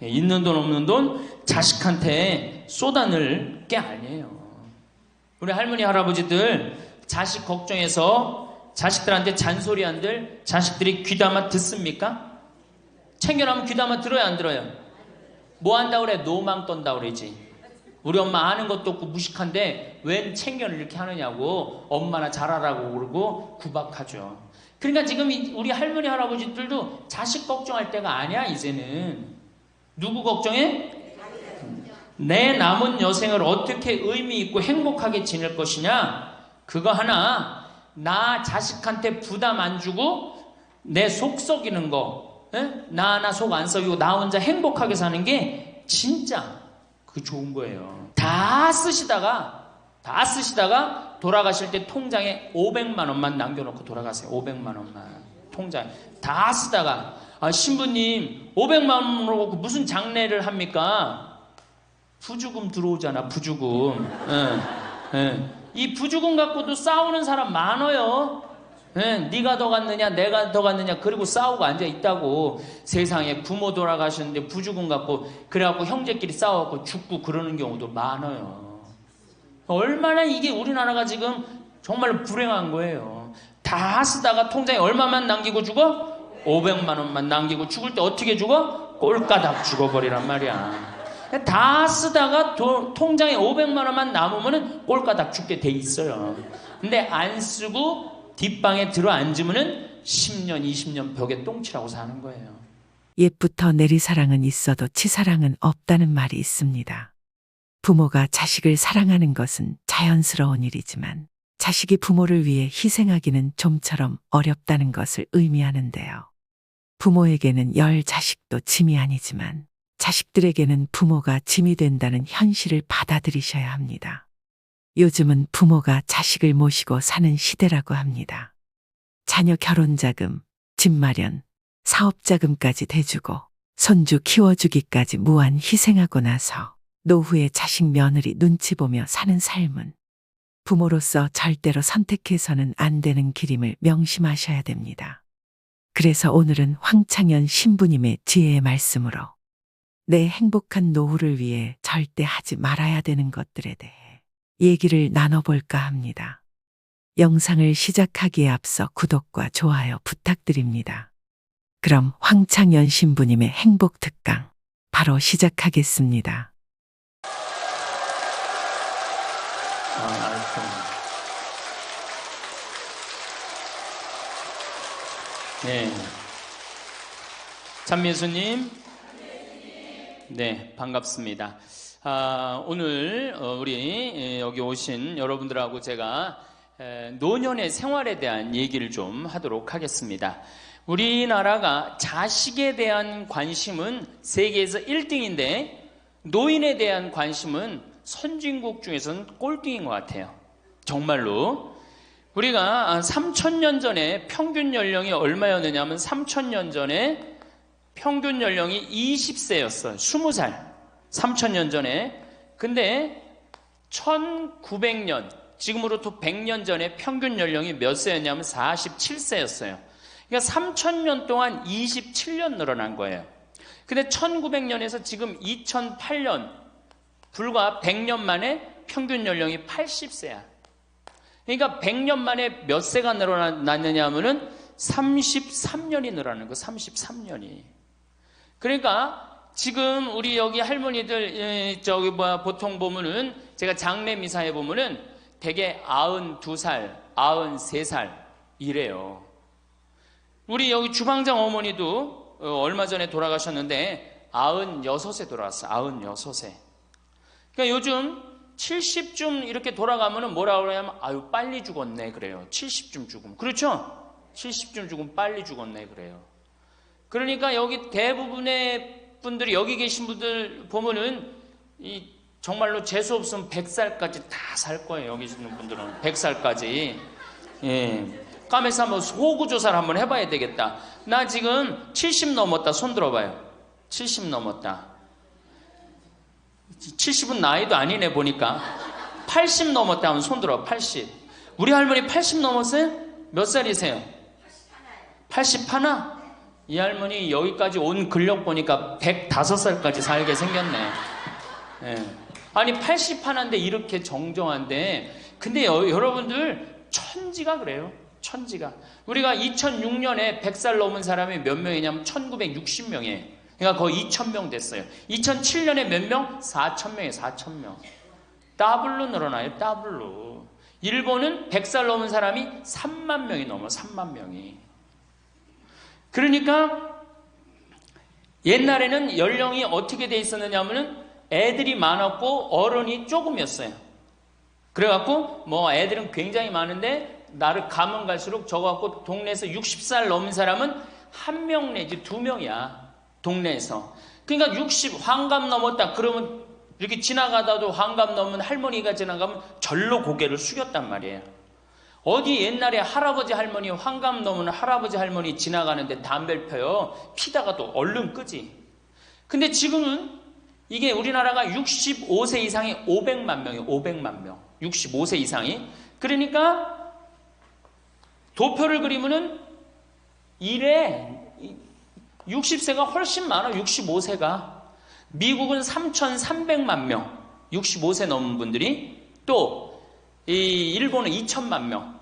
있는 돈 없는 돈 자식한테 쏟아낼 게 아니에요. 우리 할머니 할아버지들 자식 걱정해서 자식들한테 잔소리한들 자식들이 귀담아 듣습니까? 챙겨나면 귀담아 들어야 안 들어요? 뭐 한다고 그래? 노망 떤다 그러지. 우리 엄마 아는 것도 없고 무식한데 웬 챙겨를 이렇게 하느냐고 엄마나 잘하라고 그러고 구박하죠. 그러니까 지금 우리 할머니 할아버지들도 자식 걱정할 때가 아니야. 이제는 누구 걱정해? 내 남은 여생을 어떻게 의미 있고 행복하게 지낼 것이냐, 그거 하나. 나 자식한테 부담 안 주고 내 속 썩이는 거, 나 하나 속 안 썩이고 나 혼자 행복하게 사는 게 진짜 그 좋은 거예요. 다 쓰시다가 돌아가실 때 통장에 500만 원만 남겨놓고 돌아가세요. 500만 원만 통장에 다 쓰다가, 신부님 500만 원으로 무슨 장례를 합니까? 부주금 들어오잖아. 부주금. 이 부주금 갖고도 싸우는 사람 많아요. 네가 더 갔느냐 내가 더 갔느냐 그리고 싸우고 앉아 있다고. 세상에 부모 돌아가셨는데 부주금 갖고 그래갖고 형제끼리 싸워갖고 죽고 그러는 경우도 많아요. 얼마나 이게 우리나라가 지금 정말 불행한 거예요. 다 쓰다가 통장에 얼마만 남기고 죽어? 500만 원만 남기고 죽을 때 어떻게 죽어? 꼴까닥 죽어버리란 말이야. 다 쓰다가 통장에 500만 원만 남으면 꼴까닥 죽게 돼 있어요. 근데 안 쓰고 뒷방에 들어 앉으면 10년 20년 벽에 똥치라고 사는 거예요. 옛부터 내리사랑은 있어도 치사랑은 없다는 말이 있습니다. 부모가 자식을 사랑하는 것은 자연스러운 일이지만 자식이 부모를 위해 희생하기는 좀처럼 어렵다는 것을 의미하는데요. 부모에게는 열 자식도 짐이 아니지만 자식들에게는 부모가 짐이 된다는 현실을 받아들이셔야 합니다. 요즘은 부모가 자식을 모시고 사는 시대라고 합니다. 자녀 결혼자금, 집 마련, 사업자금까지 대주고 손주 키워주기까지 무한 희생하고 나서 노후에 자식 며느리 눈치 보며 사는 삶은 부모로서 절대로 선택해서는 안 되는 길임을 명심하셔야 됩니다. 그래서 오늘은 황창현 신부님의 지혜의 말씀으로 내 행복한 노후를 위해 절대 하지 말아야 되는 것들에 대해 얘기를 나눠볼까 합니다. 영상을 시작하기에 앞서 구독과 좋아요 부탁드립니다. 그럼 황창현 신부님의 행복 특강 바로 시작하겠습니다. 네. 찬미수님. 네, 반갑습니다. 오늘 우리 여기 오신 여러분들하고 제가 노년의 생활에 대한 얘기를 좀 하도록 하겠습니다. 우리나라가 자식에 대한 관심은 세계에서 1등인데 노인에 대한 관심은 선진국 중에서는 꼴등인 것 같아요. 정말로. 우리가 3,000년 전에 평균 연령이 얼마였느냐 하면 3,000년 전에 평균 연령이 20세였어요. 20살. 3,000년 전에. 근데 1900년, 지금으로부터 100년 전에 평균 연령이 몇 세였냐면 47세였어요. 그러니까 3,000년 동안 27년 늘어난 거예요. 근데 1900년에서 지금 2008년, 불과 100년 만에 평균 연령이 80세야. 그러니까 100년 만에 몇 세가 늘어났느냐 하면은 33년이 늘어나는 거, 33년이. 그러니까 지금 우리 여기 할머니들 보통 보면은 제가 장례 미사에 보면은 대개 92살, 93살 이래요. 우리 여기 주방장 어머니도 얼마 전에 돌아가셨는데 96세 돌아갔어요. 96세. 그러니까 요즘 70쯤 이렇게 돌아가면은 뭐라고 그러냐면 아유 빨리 죽었네 그래요. 70쯤 죽으면. 그렇죠? 70쯤 죽으면 빨리 죽었네 그래요. 그러니까 여기 대부분의 분들이 여기 계신 분들 보면은 정말로 재수 없으면 100살까지 다 살 거예요. 여기 있는 분들은 100살까지. 예. 까매서 한번 호구조사를 한번 해봐야 되겠다. 나 지금 70 넘었다. 손 들어봐요. 70 넘었다. 70은 나이도 아니네 보니까. 80 넘었다 하면 손 들어. 80. 우리 할머니 80 넘었어요? 몇 살이세요? 81? 이 할머니 여기까지 온 근력 보니까 105살까지 살게 생겼네. 예. 아니 80 하나인데 이렇게 정정한데, 근데 여러분들 천지가 그래요. 천지가. 우리가 2006년에 100살 넘은 사람이 몇 명이냐면 1960명이에요. 그러니까 거의 2000명 됐어요. 2007년에 몇 명? 4000명이에요. 4000명. 더블로 늘어나요. 더블로. 일본은 100살 넘은 사람이 3만 명이 넘어. 3만 명이. 그러니까 옛날에는 연령이 어떻게 돼 있었느냐면은 애들이 많았고 어른이 조금이었어요. 그래갖고 뭐 애들은 굉장히 많은데 나를 가면 갈수록 적어갖고 동네에서 60살 넘은 사람은 1명 내지 2명이야. 동네에서. 그러니까 60 환갑 넘었다 그러면 이렇게 지나가다도 환갑 넘은 할머니가 지나가면 절로 고개를 숙였단 말이에요. 어디 옛날에 할아버지 할머니 환갑 넘은 할아버지 할머니 지나가는데 담배를 펴요. 피다가 또 얼른 끄지. 근데 지금은 이게 우리나라가 65세 이상이 500만 명이에요. 500만 명. 65세 이상이. 그러니까 도표를 그리면은 60세가 훨씬 많아. 65세가. 미국은 3,300만 명. 65세 넘은 분들이. 또 이 일본은 2천만 명.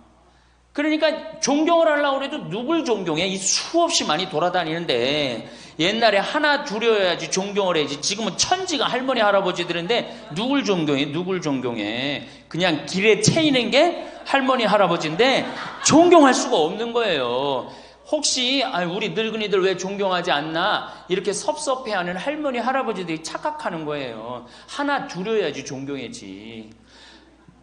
그러니까 존경을 하려고 해도 누굴 존경해? 이 수없이 많이 돌아다니는데 옛날에 하나 둘이어야지 존경을 해야지. 지금은 천지가 할머니 할아버지들인데 누굴 존경해? 누굴 존경해? 그냥 길에 채이는 게 할머니 할아버지인데 존경할 수가 없는 거예요. 혹시 우리 늙은이들 왜 존경하지 않나 이렇게 섭섭해하는 할머니 할아버지들이 착각하는 거예요. 하나 둘이어야지 존경해지.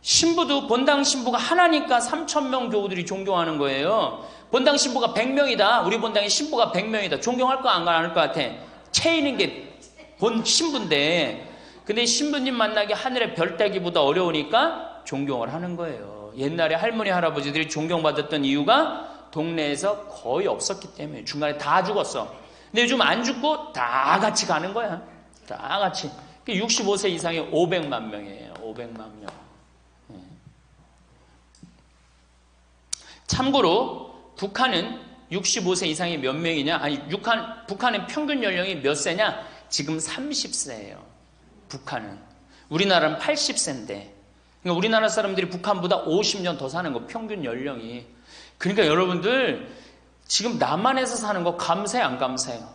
신부도 본당 신부가 하나니까 3,000명 교우들이 존경하는 거예요. 본당 신부가 100명이다. 우리 본당에 신부가 100명이다. 존경할 거 안 할 것 같아. 채이는 게 본 신부인데, 근데 신부님 만나기 하늘의 별 따기보다 어려우니까 존경을 하는 거예요. 옛날에 할머니 할아버지들이 존경받았던 이유가 동네에서 거의 없었기 때문에. 중간에 다 죽었어. 근데 요즘 안 죽고 다 같이 가는 거야. 다 같이. 65세 이상이 500만 명이에요. 500만 명. 참고로 북한은 65세 이상이 몇 명이냐? 아니, 북한은 평균 연령이 몇 세냐? 지금 30세예요. 북한은. 우리나라는 80세인데. 그러니까 우리나라 사람들이 북한보다 50년 더 사는 거, 평균 연령이. 그러니까 여러분들 지금 남한에서 사는 거 감사해, 안 감사해요?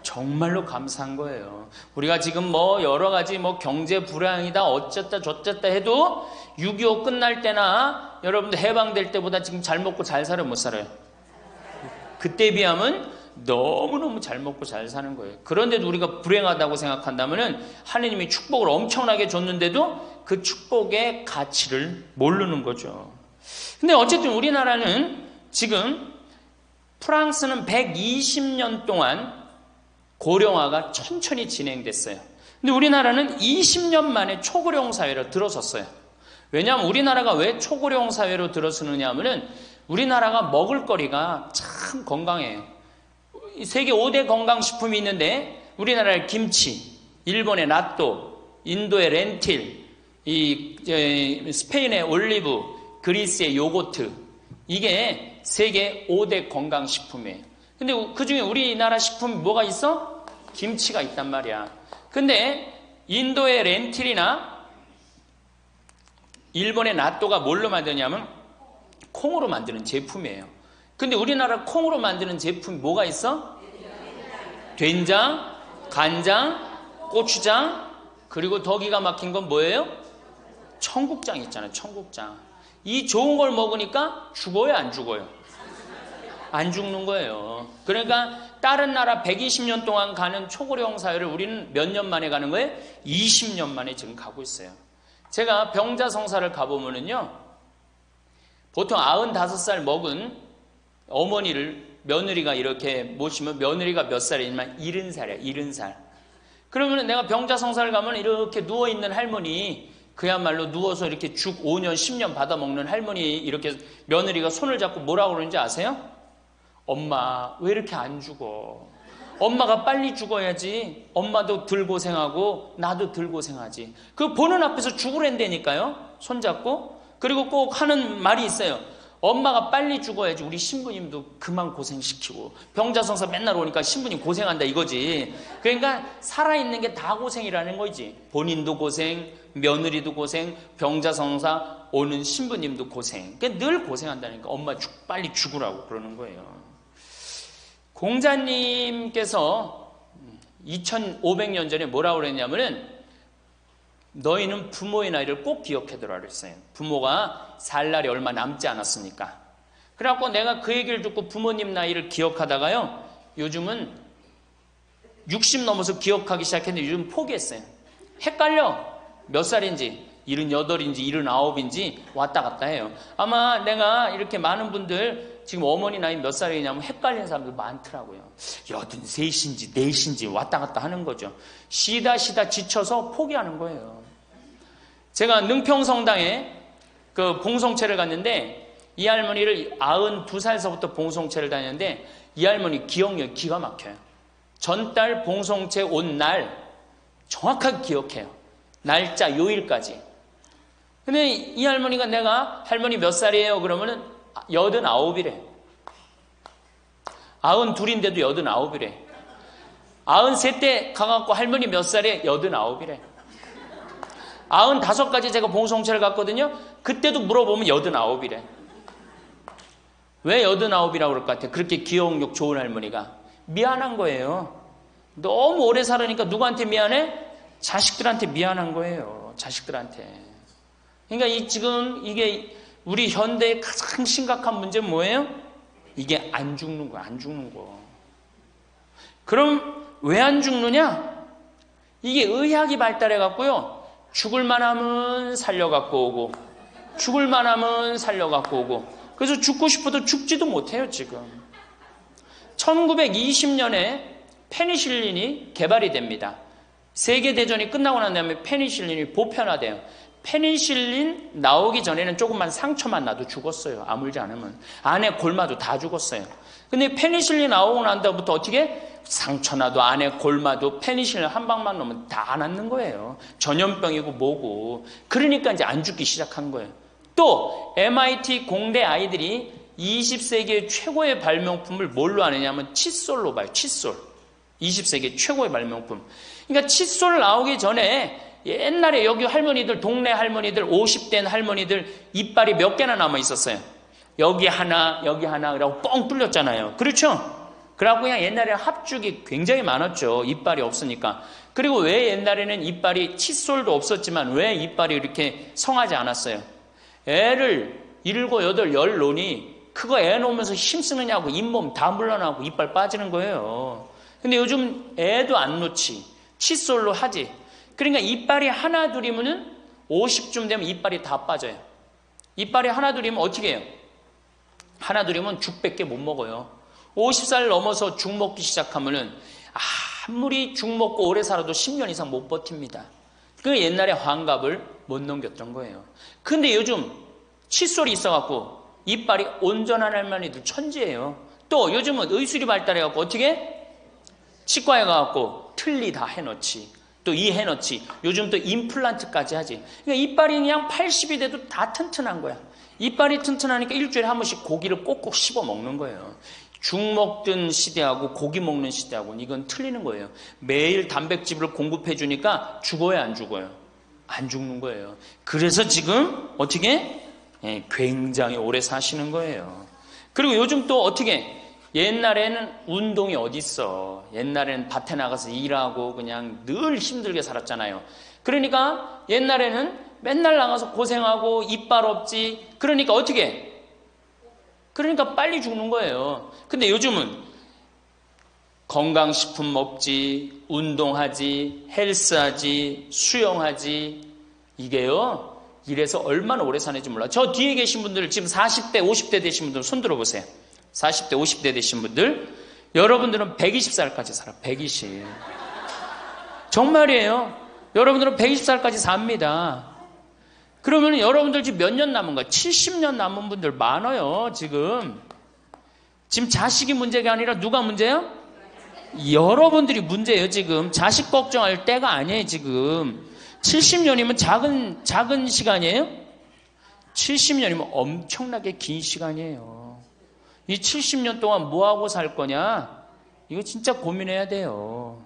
정말로 감사한 거예요. 우리가 지금 뭐 여러 가지 뭐 경제 불황이다 어쨌다 저쨌다 해도 6.25 끝날 때나 여러분들 해방될 때보다 지금 잘 먹고 잘 살아요, 못 살아요? 그때에 비하면 너무너무 잘 먹고 잘 사는 거예요. 그런데도 우리가 불행하다고 생각한다면은 하느님이 축복을 엄청나게 줬는데도 그 축복의 가치를 모르는 거죠. 근데 어쨌든 우리나라는 지금 프랑스는 120년 동안 고령화가 천천히 진행됐어요. 근데 우리나라는 20년 만에 초고령 사회로 들어섰어요. 왜냐하면 우리나라가 왜 초고령 사회로 들어서느냐 하면은 우리나라가 먹을 거리가 참 건강해요. 세계 5대 건강식품이 있는데 우리나라의 김치, 일본의 나또, 인도의 렌틸, 스페인의 올리브, 그리스의 요거트, 이게 세계 5대 건강식품이에요. 근데 그 중에 우리나라 식품이 뭐가 있어? 김치가 있단 말이야. 근데 인도의 렌틸이나 일본의 나또가 뭘로 만드냐면 콩으로 만드는 제품이에요. 근데 우리나라 콩으로 만드는 제품이 뭐가 있어? 된장, 간장, 고추장, 그리고 더 기가 막힌 건 뭐예요? 청국장 있잖아요. 청국장. 이 좋은 걸 먹으니까 죽어요, 안 죽어요? 안 죽는 거예요. 그러니까 다른 나라 120년 동안 가는 초고령 사회를 우리는 몇 년 만에 가는 거예요? 20년 만에 지금 가고 있어요. 제가 병자성사를 가보면은요, 보통 95살 먹은 어머니를 며느리가 이렇게 모시면 며느리가 몇 살이냐면 70살이야, 70살. 그러면 내가 병자성사를 가면 이렇게 누워있는 할머니, 그야말로 누워서 이렇게 죽 5년, 10년 받아먹는 할머니, 이렇게 며느리가 손을 잡고 뭐라고 그러는지 아세요? 엄마, 왜 이렇게 안 죽어? 엄마가 빨리 죽어야지. 엄마도 덜 고생하고 나도 덜 고생하지. 그 보는 앞에서 죽으란다니까요. 손잡고. 그리고 꼭 하는 말이 있어요. 엄마가 빨리 죽어야지 우리 신부님도 그만 고생시키고 병자성사 맨날 오니까 신부님 고생한다 이거지. 그러니까 살아있는 게 다 고생이라는 거지. 본인도 고생, 며느리도 고생, 병자성사 오는 신부님도 고생. 그러니까 늘 고생한다니까. 엄마 빨리 죽으라고 그러는 거예요. 공자님께서 2500년 전에 뭐라고 그랬냐면은 너희는 부모의 나이를 꼭 기억해두라 그랬어요. 부모가 살 날이 얼마 남지 않았으니까. 그래갖고 내가 그 얘기를 듣고 부모님 나이를 기억하다가요, 요즘은 60 넘어서 기억하기 시작했는데 요즘 포기했어요. 헷갈려. 몇 살인지 78인지 79인지 왔다 갔다 해요. 아마 내가 이렇게 많은 분들 지금 어머니 나이 몇 살이냐면 헷갈리는 사람들 많더라고요. 83인지 4인지 왔다 갔다 하는 거죠. 쉬다 지쳐서 포기하는 거예요. 제가 능평성당에 그 봉송체를 갔는데 이 할머니를 92살서부터 봉송체를 다녔는데 이 할머니 기억력이 기가 막혀요. 전달 봉송체 온 날 정확하게 기억해요. 날짜 요일까지. 근데 이 할머니가 내가 할머니 몇 살이에요? 그러면은 89이래. 92인데도 89이래. 93때 가갖고 할머니 몇 살에 89이래. 95까지 제가 봉송체를 갔거든요. 그때도 물어보면 89이래. 왜 89이라고 그럴 것 같아요? 그렇게 기억력 좋은 할머니가. 미안한 거예요. 너무 오래 살으니까 누구한테 미안해? 자식들한테 미안한 거예요. 자식들한테. 그러니까 지금 이게 우리 현대의 가장 심각한 문제는 뭐예요? 이게 안 죽는 거야. 안 죽는 거. 그럼 왜 안 죽느냐? 이게 의학이 발달해 갖고요. 죽을 만하면 살려갖고 오고 죽을 만하면 살려갖고 오고 그래서 죽고 싶어도 죽지도 못해요. 지금 1920년에 페니실린이 개발이 됩니다. 세계대전이 끝나고 난 다음에 페니실린이 보편화돼요. 페니실린 나오기 전에는 조금만 상처만 나도 죽었어요. 아물지 않으면. 안에 골마도 다 죽었어요. 근데 페니실린 나오고 난 다음부터 어떻게? 상처 나도 안에 골마도 페니실린 한 방만 넣으면 다 낫는 거예요. 전염병이고 뭐고. 그러니까 이제 안 죽기 시작한 거예요. 또 MIT 공대 아이들이 20세기의 최고의 발명품을 뭘로 아느냐면 칫솔로 봐요. 칫솔. 20세기 최고의 발명품. 그러니까 칫솔 나오기 전에 옛날에 여기 할머니들, 동네 할머니들, 50대 할머니들 이빨이 몇 개나 남아 있었어요. 여기 하나, 그러고 뻥 뚫렸잖아요. 그렇죠? 그래갖고 그냥 옛날에 합죽이 굉장히 많았죠. 이빨이 없으니까. 그리고 왜 옛날에는 이빨이 칫솔도 없었지만 왜 이빨이 이렇게 성하지 않았어요? 애를 7, 8, 10 놓으니 그거 애 놓으면서 힘쓰느냐고 잇몸 다 물러나고 이빨 빠지는 거예요. 근데 요즘 애도 안 놓지. 칫솔로 하지. 그러니까 이빨이 하나 둘이면은 50쯤 되면 이빨이 다 빠져요. 이빨이 하나 둘이면 어떻게 해요? 하나 둘이면 죽밖에 못 먹어요. 50살 넘어서 죽 먹기 시작하면은 아무리 죽 먹고 오래 살아도 10년 이상 못 버팁니다. 그 옛날에 환갑을 못 넘겼던 거예요. 근데 요즘 칫솔이 있어갖고 이빨이 온전한 할머니들 천지예요. 또 요즘은 의술이 발달해갖고 어떻게? 치과에 가갖고 틀니 다 해놓지. 또 이 해놓지. 요즘 또 임플란트까지 하지. 그러니까 이빨이 그냥 80이 돼도 다 튼튼한 거야. 이빨이 튼튼하니까 일주일에 한 번씩 고기를 꼭꼭 씹어 먹는 거예요. 죽 먹던 시대하고 고기 먹는 시대하고는 이건 틀리는 거예요. 매일 단백질을 공급해 주니까 죽어요, 안 죽어요? 안 죽는 거예요. 그래서 지금 어떻게? 굉장히 오래 사시는 거예요. 그리고 요즘 또 어떻게? 옛날에는 운동이 어딨어. 옛날에는 밭에 나가서 일하고 그냥 늘 힘들게 살았잖아요. 그러니까 옛날에는 맨날 나가서 고생하고 이빨 없지. 그러니까 어떻게? 그러니까 빨리 죽는 거예요. 근데 요즘은 건강식품 먹지, 운동하지, 헬스하지, 수영하지. 이게요, 이래서 얼마나 오래 사는지 몰라. 저 뒤에 계신 분들, 지금 40대, 50대 되신 분들 손 들어보세요. 40대, 50대 되신 분들, 여러분들은 120살까지 살아. 120. 정말이에요. 여러분들은 120살까지 삽니다. 그러면 여러분들 지금 몇 년 남은 거야? 70년 남은 분들 많아요, 지금. 지금 자식이 문제가 아니라 누가 문제야? 여러분들이 문제예요, 지금. 자식 걱정할 때가 아니에요, 지금. 70년이면 작은 시간이에요? 70년이면 엄청나게 긴 시간이에요. 이 70년 동안 뭐하고 살 거냐? 이거 진짜 고민해야 돼요.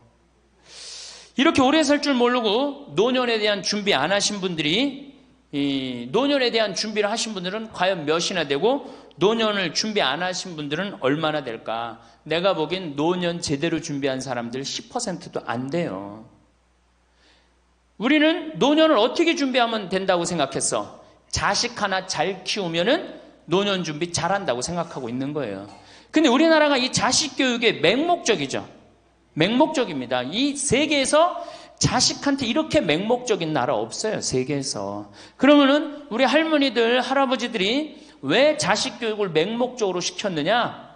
이렇게 오래 살 줄 모르고 노년에 대한 준비 안 하신 분들이, 이 노년에 대한 준비를 하신 분들은 과연 몇이나 되고, 노년을 준비 안 하신 분들은 얼마나 될까? 내가 보기엔 노년 제대로 준비한 사람들 10%도 안 돼요. 우리는 노년을 어떻게 준비하면 된다고 생각했어? 자식 하나 잘 키우면은 노년 준비 잘한다고 생각하고 있는 거예요. 근데 우리나라가 이 자식 교육의 맹목적이죠. 맹목적입니다. 이 세계에서 자식한테 이렇게 맹목적인 나라 없어요. 세계에서. 그러면은 우리 할머니들, 할아버지들이 왜 자식 교육을 맹목적으로 시켰느냐?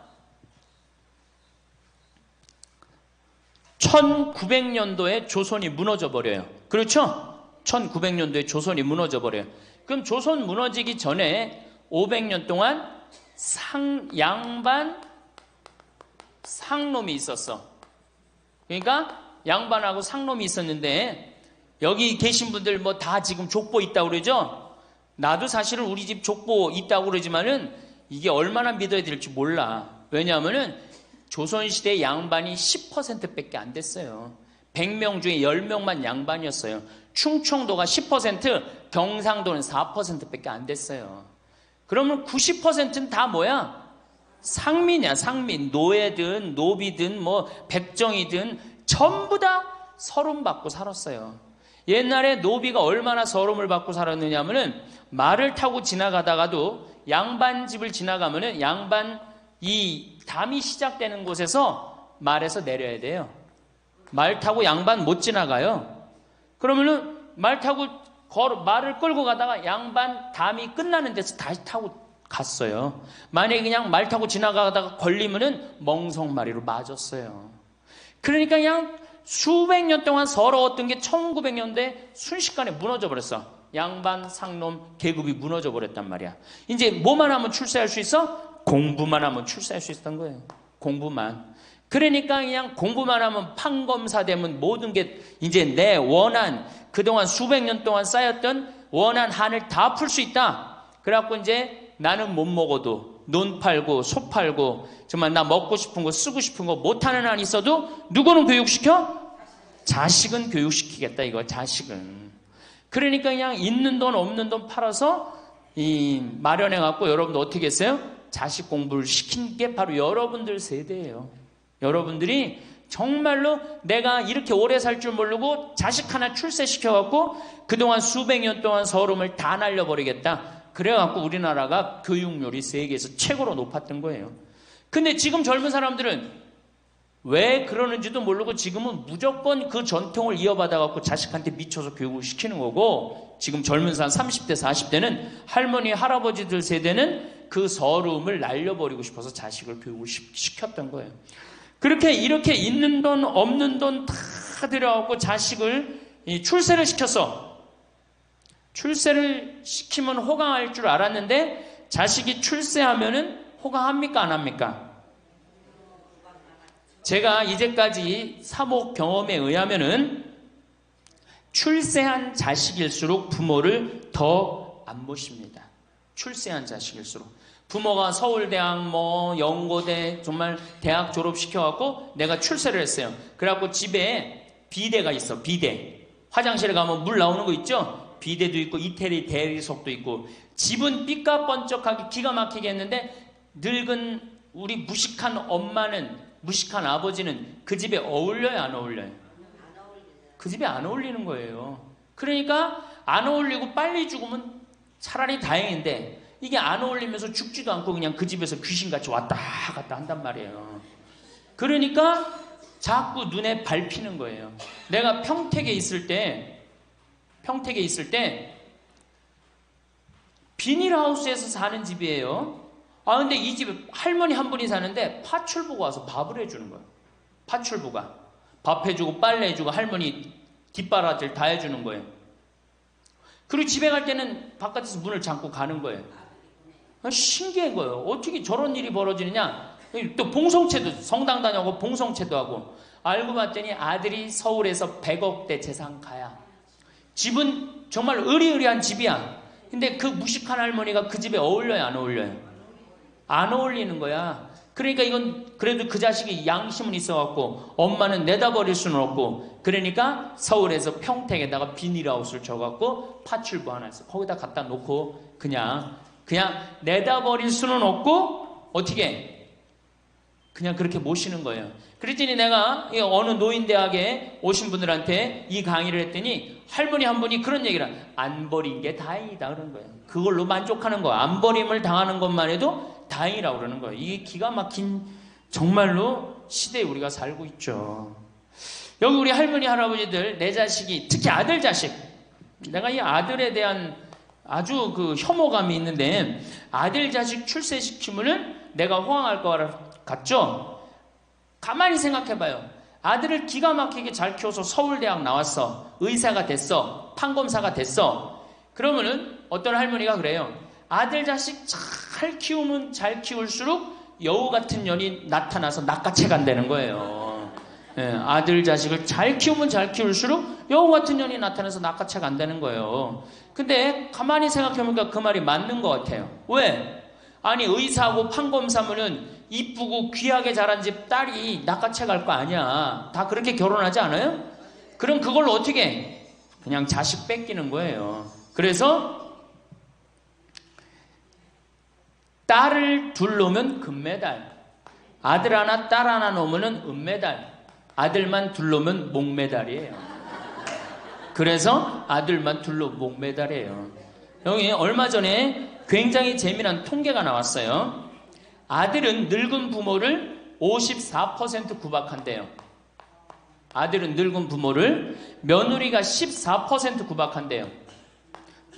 1900년도에 조선이 무너져 버려요. 그렇죠? 1900년도에 조선이 무너져 버려요. 그럼 조선 무너지기 전에 500년 동안 양반 상놈이 있었어. 그러니까 양반하고 상놈이 있었는데, 여기 계신 분들 뭐 다 지금 족보 있다고 그러죠? 나도 사실은 우리 집 족보 있다고 그러지만은 이게 얼마나 믿어야 될지 몰라. 왜냐하면은 조선시대 양반이 10%밖에 안 됐어요. 100명 중에 10명만 양반이었어요. 충청도가 10%, 경상도는 4%밖에 안 됐어요. 그러면 90%는 다 뭐야? 상민이야, 상민. 노예든 노비든 뭐 백정이든 전부 다 서름 받고 살았어요. 옛날에 노비가 얼마나 서름을 받고 살았느냐면은, 말을 타고 지나가다가도 양반 집을 지나가면은 양반 이 담이 시작되는 곳에서 말에서 내려야 돼요. 말 타고 양반 못 지나가요. 그러면은 말을 끌고 가다가 양반 담이 끝나는 데서 다시 타고 갔어요. 만약에 그냥 말 타고 지나가다가 걸리면은 멍석마리로 맞았어요. 그러니까 그냥 수백 년 동안 서러웠던 게 1900년대 순식간에 무너져 버렸어. 양반, 상놈, 계급이 무너져 버렸단 말이야. 이제 뭐만 하면 출세할 수 있어? 공부만 하면 출세할 수 있었던 거예요. 공부만. 그러니까 그냥 공부만 하면 판검사 되면 모든 게 이제 내 원한, 그동안 수백 년 동안 쌓였던 원한 한을 다 풀 수 있다. 그래갖고 이제 나는 못 먹어도 논 팔고 소 팔고 정말 나 먹고 싶은 거 쓰고 싶은 거 못하는 한 있어도 누구는 교육시켜? 자식은 교육시키겠다 이거. 자식은. 그러니까 그냥 있는 돈 없는 돈 팔아서 마련해갖고 여러분들 어떻게 했어요? 자식 공부를 시킨 게 바로 여러분들 세대예요. 여러분들이 정말로 내가 이렇게 오래 살 줄 모르고 자식 하나 출세시켜갖고 그동안 수백 년 동안 서름을 다 날려버리겠다. 그래갖고 우리나라가 교육률이 세계에서 최고로 높았던 거예요. 근데 지금 젊은 사람들은 왜 그러는지도 모르고 지금은 무조건 그 전통을 이어받아갖고 자식한테 미쳐서 교육을 시키는 거고, 지금 젊은 사람 30대 40대는 할머니 할아버지들 세대는 그 서름을 날려버리고 싶어서 자식을 교육을 시켰던 거예요. 그렇게 이렇게 있는 돈 없는 돈 다 들여갖고 자식을 출세를 시켰어. 출세를 시키면 호강할 줄 알았는데 자식이 출세하면은 호강합니까 안 합니까? 제가 이제까지 사목 경험에 의하면은 출세한 자식일수록 부모를 더 안 모십니다. 출세한 자식일수록. 부모가 서울대학 연고대 정말 대학 졸업시켜갖고 내가 출세를 했어요. 그래갖고 집에 비데가 있어. 비데. 화장실에 가면 물 나오는 거 있죠? 비데도 있고 이태리 대리석도 있고. 집은 삐까번쩍하게 기가 막히게 했는데 늙은 우리 무식한 엄마는, 무식한 아버지는 그 집에 어울려요 안 어울려요? 그 집에 안 어울리는 거예요. 그러니까 안 어울리고 빨리 죽으면 차라리 다행인데 이게 안 어울리면서 죽지도 않고 그냥 그 집에서 귀신같이 왔다 갔다 한단 말이에요. 그러니까 자꾸 눈에 밟히는 거예요. 내가 평택에 있을 때 비닐하우스에서 사는 집이에요. 근데 이 집에 할머니 한 분이 사는데 파출부가 와서 밥을 해주는 거예요. 파출부가 밥 해주고 빨래 해주고 할머니 뒷바라지를 다 해주는 거예요. 그리고 집에 갈 때는 바깥에서 문을 잠고 가는 거예요. 신기한 거예요. 어떻게 저런 일이 벌어지느냐. 또 봉송체도, 성당 다녀고 봉송체도 하고. 알고 봤더니 아들이 서울에서 100억대 재산가야. 집은 정말 의리의리한 집이야. 근데 그 무식한 할머니가 그 집에 어울려요, 안 어울려요? 안 어울리는 거야. 그러니까 이건 그래도 그 자식이 양심은 있어갖고 엄마는 내다 버릴 수는 없고, 그러니까 서울에서 평택에다가 비닐하우스를 쳐갖고 파출부 하나 있어. 거기다 갖다 놓고 그냥 내다 버릴 수는 없고 어떻게 그냥 그렇게 모시는 거예요. 그랬더니 내가 어느 노인대학에 오신 분들한테 이 강의를 했더니 할머니 한 분이 그런 얘기를 안 버린 게 다행이다 그런 거예요. 그걸로 만족하는 거야. 안 버림을 당하는 것만 해도 다행이라고 그러는 거예요. 이게 기가 막힌 정말로 시대에 우리가 살고 있죠. 여기 우리 할머니 할아버지들 내 자식이 특히 아들 자식, 내가 이 아들에 대한 아주 그 혐오감이 있는데 아들 자식 출세시키면은 내가 호황할 것 같죠? 가만히 생각해봐요. 아들을 기가 막히게 잘 키워서 서울대학 나왔어. 의사가 됐어. 판검사가 됐어. 그러면은 어떤 할머니가 그래요. 아들 자식 잘 키우면 잘 키울수록 여우 같은 년이 나타나서 낚아채 간다는 거예요. 예, 아들 자식을 잘 키우면 잘 키울수록 여우 같은 년이 나타나서 낚아채 간다는 거예요. 근데 가만히 생각해보니까 그 말이 맞는 것 같아요. 왜? 아니 의사하고 판검사면은 이쁘고 귀하게 자란 집 딸이 낚아채 갈 거 아니야. 다 그렇게 결혼하지 않아요? 그럼 그걸 어떻게 해? 그냥 자식 뺏기는 거예요. 그래서 딸을 둘 놓으면 금메달, 아들 하나 딸 하나 놓으면 은메달, 아들만 둘 놓으면 목메달이에요. 그래서 아들만 둘 놓으면 목메달이에요. 여기 얼마 전에 굉장히 재미난 통계가 나왔어요. 아들은 늙은 부모를 54% 구박한대요. 아들은 늙은 부모를, 며느리가 14% 구박한대요.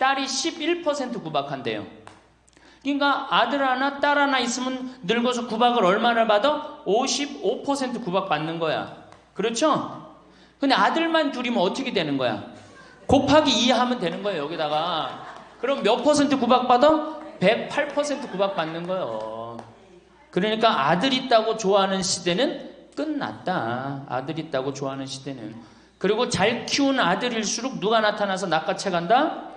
딸이 11% 구박한대요. 그러니까 아들 하나 딸 하나 있으면 늙어서 구박을 얼마나 받아? 55% 구박받는 거야. 그렇죠? 근데 아들만 둘이면 어떻게 되는 거야? 곱하기 2 하면 되는 거예요, 여기다가. 그럼 몇 퍼센트 구박받아? 108% 구박받는 거예요. 그러니까 아들 있다고 좋아하는 시대는 끝났다. 아들 있다고 좋아하는 시대는. 그리고 잘 키운 아들일수록 누가 나타나서 낚아채 간다?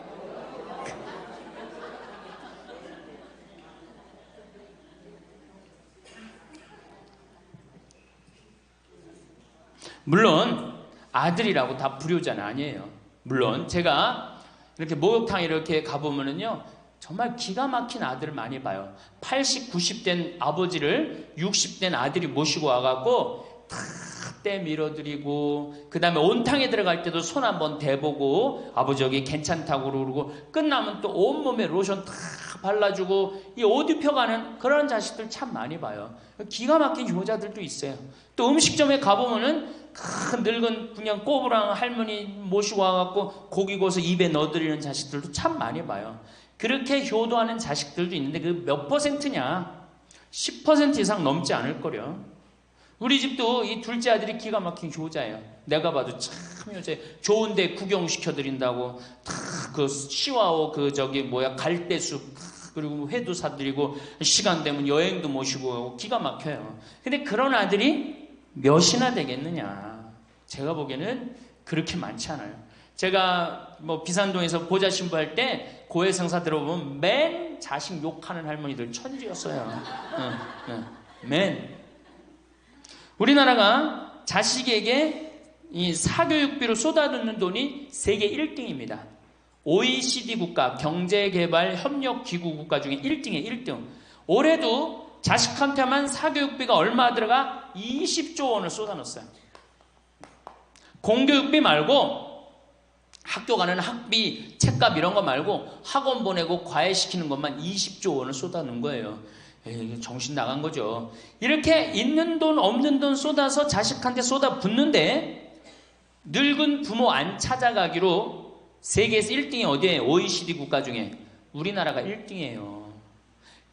물론 아들이라고 다 불효자는 아니에요. 물론 제가 이렇게 목욕탕 이렇게 가보면은요 정말 기가 막힌 아들을 많이 봐요. 80, 90된 아버지를 60된 아들이 모시고 와갖고 다 때 밀어드리고, 그 다음에 온탕에 들어갈 때도 손 한번 대보고 아버지 여기 괜찮다고 그러고, 끝나면 또 온몸에 로션 다 발라주고 이 옷 입혀가는 그런 자식들 참 많이 봐요. 기가 막힌 효자들도 있어요. 또 음식점에 가보면은 큰 늙은 그냥 꼬부랑 할머니 모시고 와갖고 고기 구워서 입에 넣어드리는 자식들도 참 많이 봐요. 그렇게 효도하는 자식들도 있는데 그 몇 퍼센트냐? 10% 이상 넘지 않을 거려. 우리 집도 이 둘째 아들이 기가 막힌 효자예요. 내가 봐도 참 효자예요. 좋은데 구경시켜드린다고 다 그 시와오 갈대숲 그리고 회도 사드리고 시간 되면 여행도 모시고 기가 막혀요. 근데 그런 아들이 몇이나 되겠느냐? 제가 보기에는 그렇게 많지 않아요. 제가 비산동에서 보좌 신부할 때 고해성사 들어보면 맨 자식 욕하는 할머니들 천지였어요. 맨. 우리나라가 자식에게 이 사교육비로 쏟아붓는 돈이 세계 1등입니다. OECD 국가, 경제개발협력기구 국가 중에 1등이에요. 1등. 올해도 자식한테만 사교육비가 얼마 들어가? 20조 원을 쏟아넣었어요. 공교육비 말고 학교 가는 학비, 책값 이런 거 말고 학원 보내고 과외시키는 것만 20조 원을 쏟아놓은 거예요. 정신 나간 거죠. 이렇게 있는 돈 없는 돈 쏟아서 자식한테 쏟아붓는데 늙은 부모 안 찾아가기로 세계에서 1등이 어디예요? OECD 국가 중에 우리나라가 1등이에요.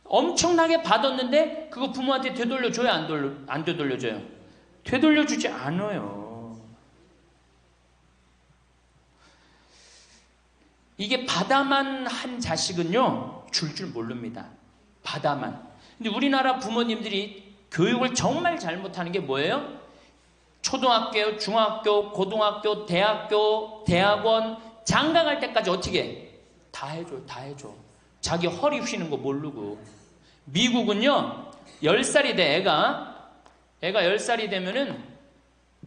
엄청나게 받았는데 그거 부모한테 되돌려줘요? 안 되돌려줘요? 되돌려주지 않아요. 이게 받아만 한 자식은요 줄 모릅니다. 받아만. 근데 우리나라 부모님들이 교육을 정말 잘못하는 게 뭐예요? 초등학교, 중학교, 고등학교, 대학교, 대학원, 장가 갈 때까지 어떻게 해? 다 해줘, 다 해줘. 자기 허리 휘는 거 모르고. 미국은요, 10살이 돼, 애가 10살이 되면은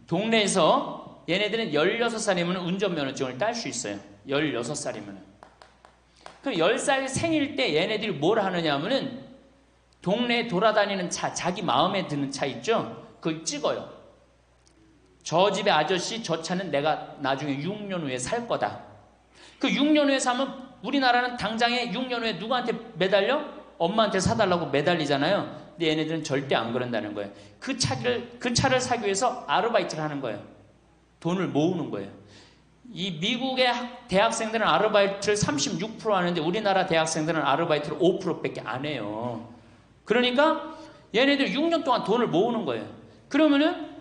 동네에서 얘네들은 16살이면 운전면허증을 딸 수 있어요. 16살이면. 그럼 10살 생일 때 얘네들이 뭘 하느냐 하면은 동네에 돌아다니는 차, 자기 마음에 드는 차 있죠? 그걸 찍어요. 저 집의 아저씨, 저 차는 내가 나중에 6년 후에 살 거다. 그 6년 후에 사면 우리나라는 당장에 6년 후에 누구한테 매달려? 엄마한테 사달라고 매달리잖아요. 근데 얘네들은 절대 안 그런다는 거예요. 그 차를 사기 위해서 아르바이트를 하는 거예요. 돈을 모으는 거예요. 이 미국의 대학생들은 아르바이트를 36% 하는데 우리나라 대학생들은 아르바이트를 5%밖에 안 해요. 그러니까 얘네들 6년 동안 돈을 모으는 거예요. 그러면은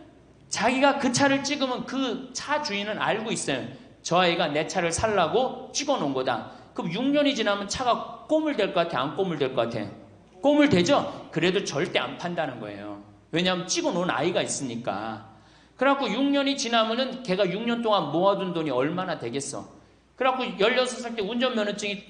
자기가 그 차를 찍으면 그 차 주인은 알고 있어요. 저 아이가 내 차를 살라고 찍어 놓은 거다. 그럼 6년이 지나면 차가 꼬물될 것 같아? 안 꼬물될 것 같아? 꼬물되죠? 그래도 절대 안 판다는 거예요. 왜냐하면 찍어 놓은 아이가 있으니까. 그래갖고 6년이 지나면은 걔가 6년 동안 모아둔 돈이 얼마나 되겠어. 그래갖고 16살 때 운전면허증이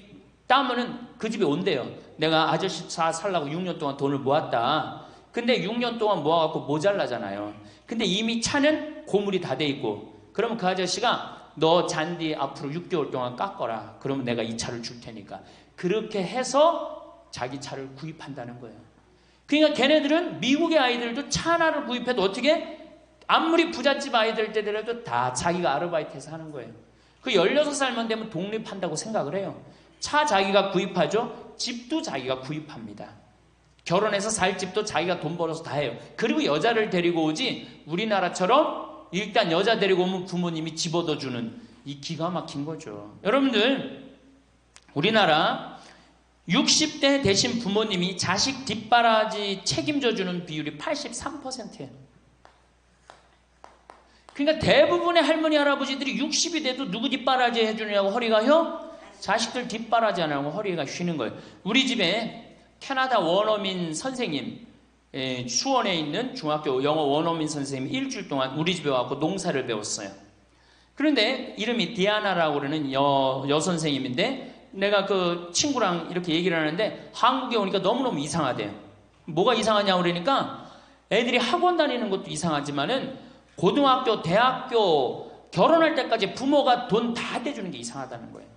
따면은 그 집에 온대요. 내가 아저씨 차 살라고 6년 동안 돈을 모았다. 근데 6년 동안 모아갖고 모자라잖아요. 근데 이미 차는 고물이 다 돼 있고, 그러면 그 아저씨가 너 잔디 앞으로 6개월 동안 깎어라. 그러면 내가 이 차를 줄 테니까. 그렇게 해서 자기 차를 구입한다는 거예요. 그러니까 걔네들은 미국의 아이들도 차 하나를 구입해도 어떻게? 아무리 부잣집 아이들 때더라도 다 자기가 아르바이트해서 하는 거예요. 그 16살만 되면 독립한다고 생각을 해요. 차 자기가 구입하죠. 집도 자기가 구입합니다. 결혼해서 살 집도 자기가 돈 벌어서 다 해요. 그리고 여자를 데리고 오지 우리나라처럼 일단 여자 데리고 오면 부모님이 집 얻어주는 이 기가 막힌 거죠. 여러분들 우리나라 60대 되신 부모님이 자식 뒷바라지 책임져 주는 비율이 83%예요. 그러니까 대부분의 할머니 할아버지들이 60이 돼도 누구 뒷바라지 해주느냐고 허리가 혀? 자식들 뒷바라지 안 하고 허리가 쉬는 거예요. 우리 집에 캐나다 원어민 선생님, 수원에 있는 중학교 영어 원어민 선생님이 일주일 동안 우리 집에 와서 농사를 배웠어요. 그런데 이름이 디아나라고 그러는 여선생님인데 내가 그 친구랑 이렇게 얘기를 하는데 한국에 오니까 너무너무 이상하대요. 뭐가 이상하냐고 그러니까 애들이 학원 다니는 것도 이상하지만은 고등학교, 대학교 결혼할 때까지 부모가 돈 다 대주는 게 이상하다는 거예요.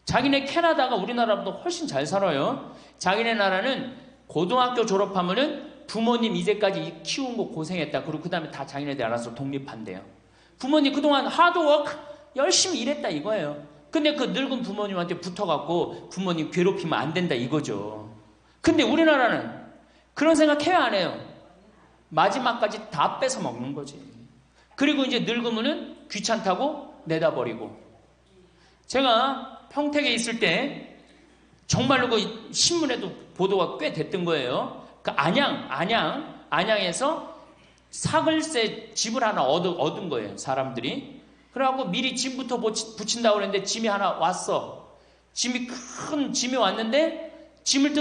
자기네 캐나다가 우리나라보다 훨씬 잘 살아요. 자기네 나라는 고등학교 졸업하면은 부모님 이제까지 키운 거 고생했다. 그리고 그 다음에 다 자기네들 알아서 독립한대요. 부모님 그동안 하드워크 열심히 일했다 이거예요. 근데 그 늙은 부모님한테 붙어갖고 부모님 괴롭히면 안 된다 이거죠. 근데 우리나라는 그런 생각 해야 안 해요. 마지막까지 다 뺏어 먹는 거지. 그리고 이제 늙으면은 귀찮다고 내다 버리고. 제가 평택에 있을 때 정말로 그 신문에도 보도가 꽤 됐던 거예요. 그 안양에서 사글세 집을 하나 얻은 거예요, 사람들이. 그래갖고 미리 짐부터 붙인다고 그랬는데 짐이 하나 왔어. 큰 짐이 왔는데 짐을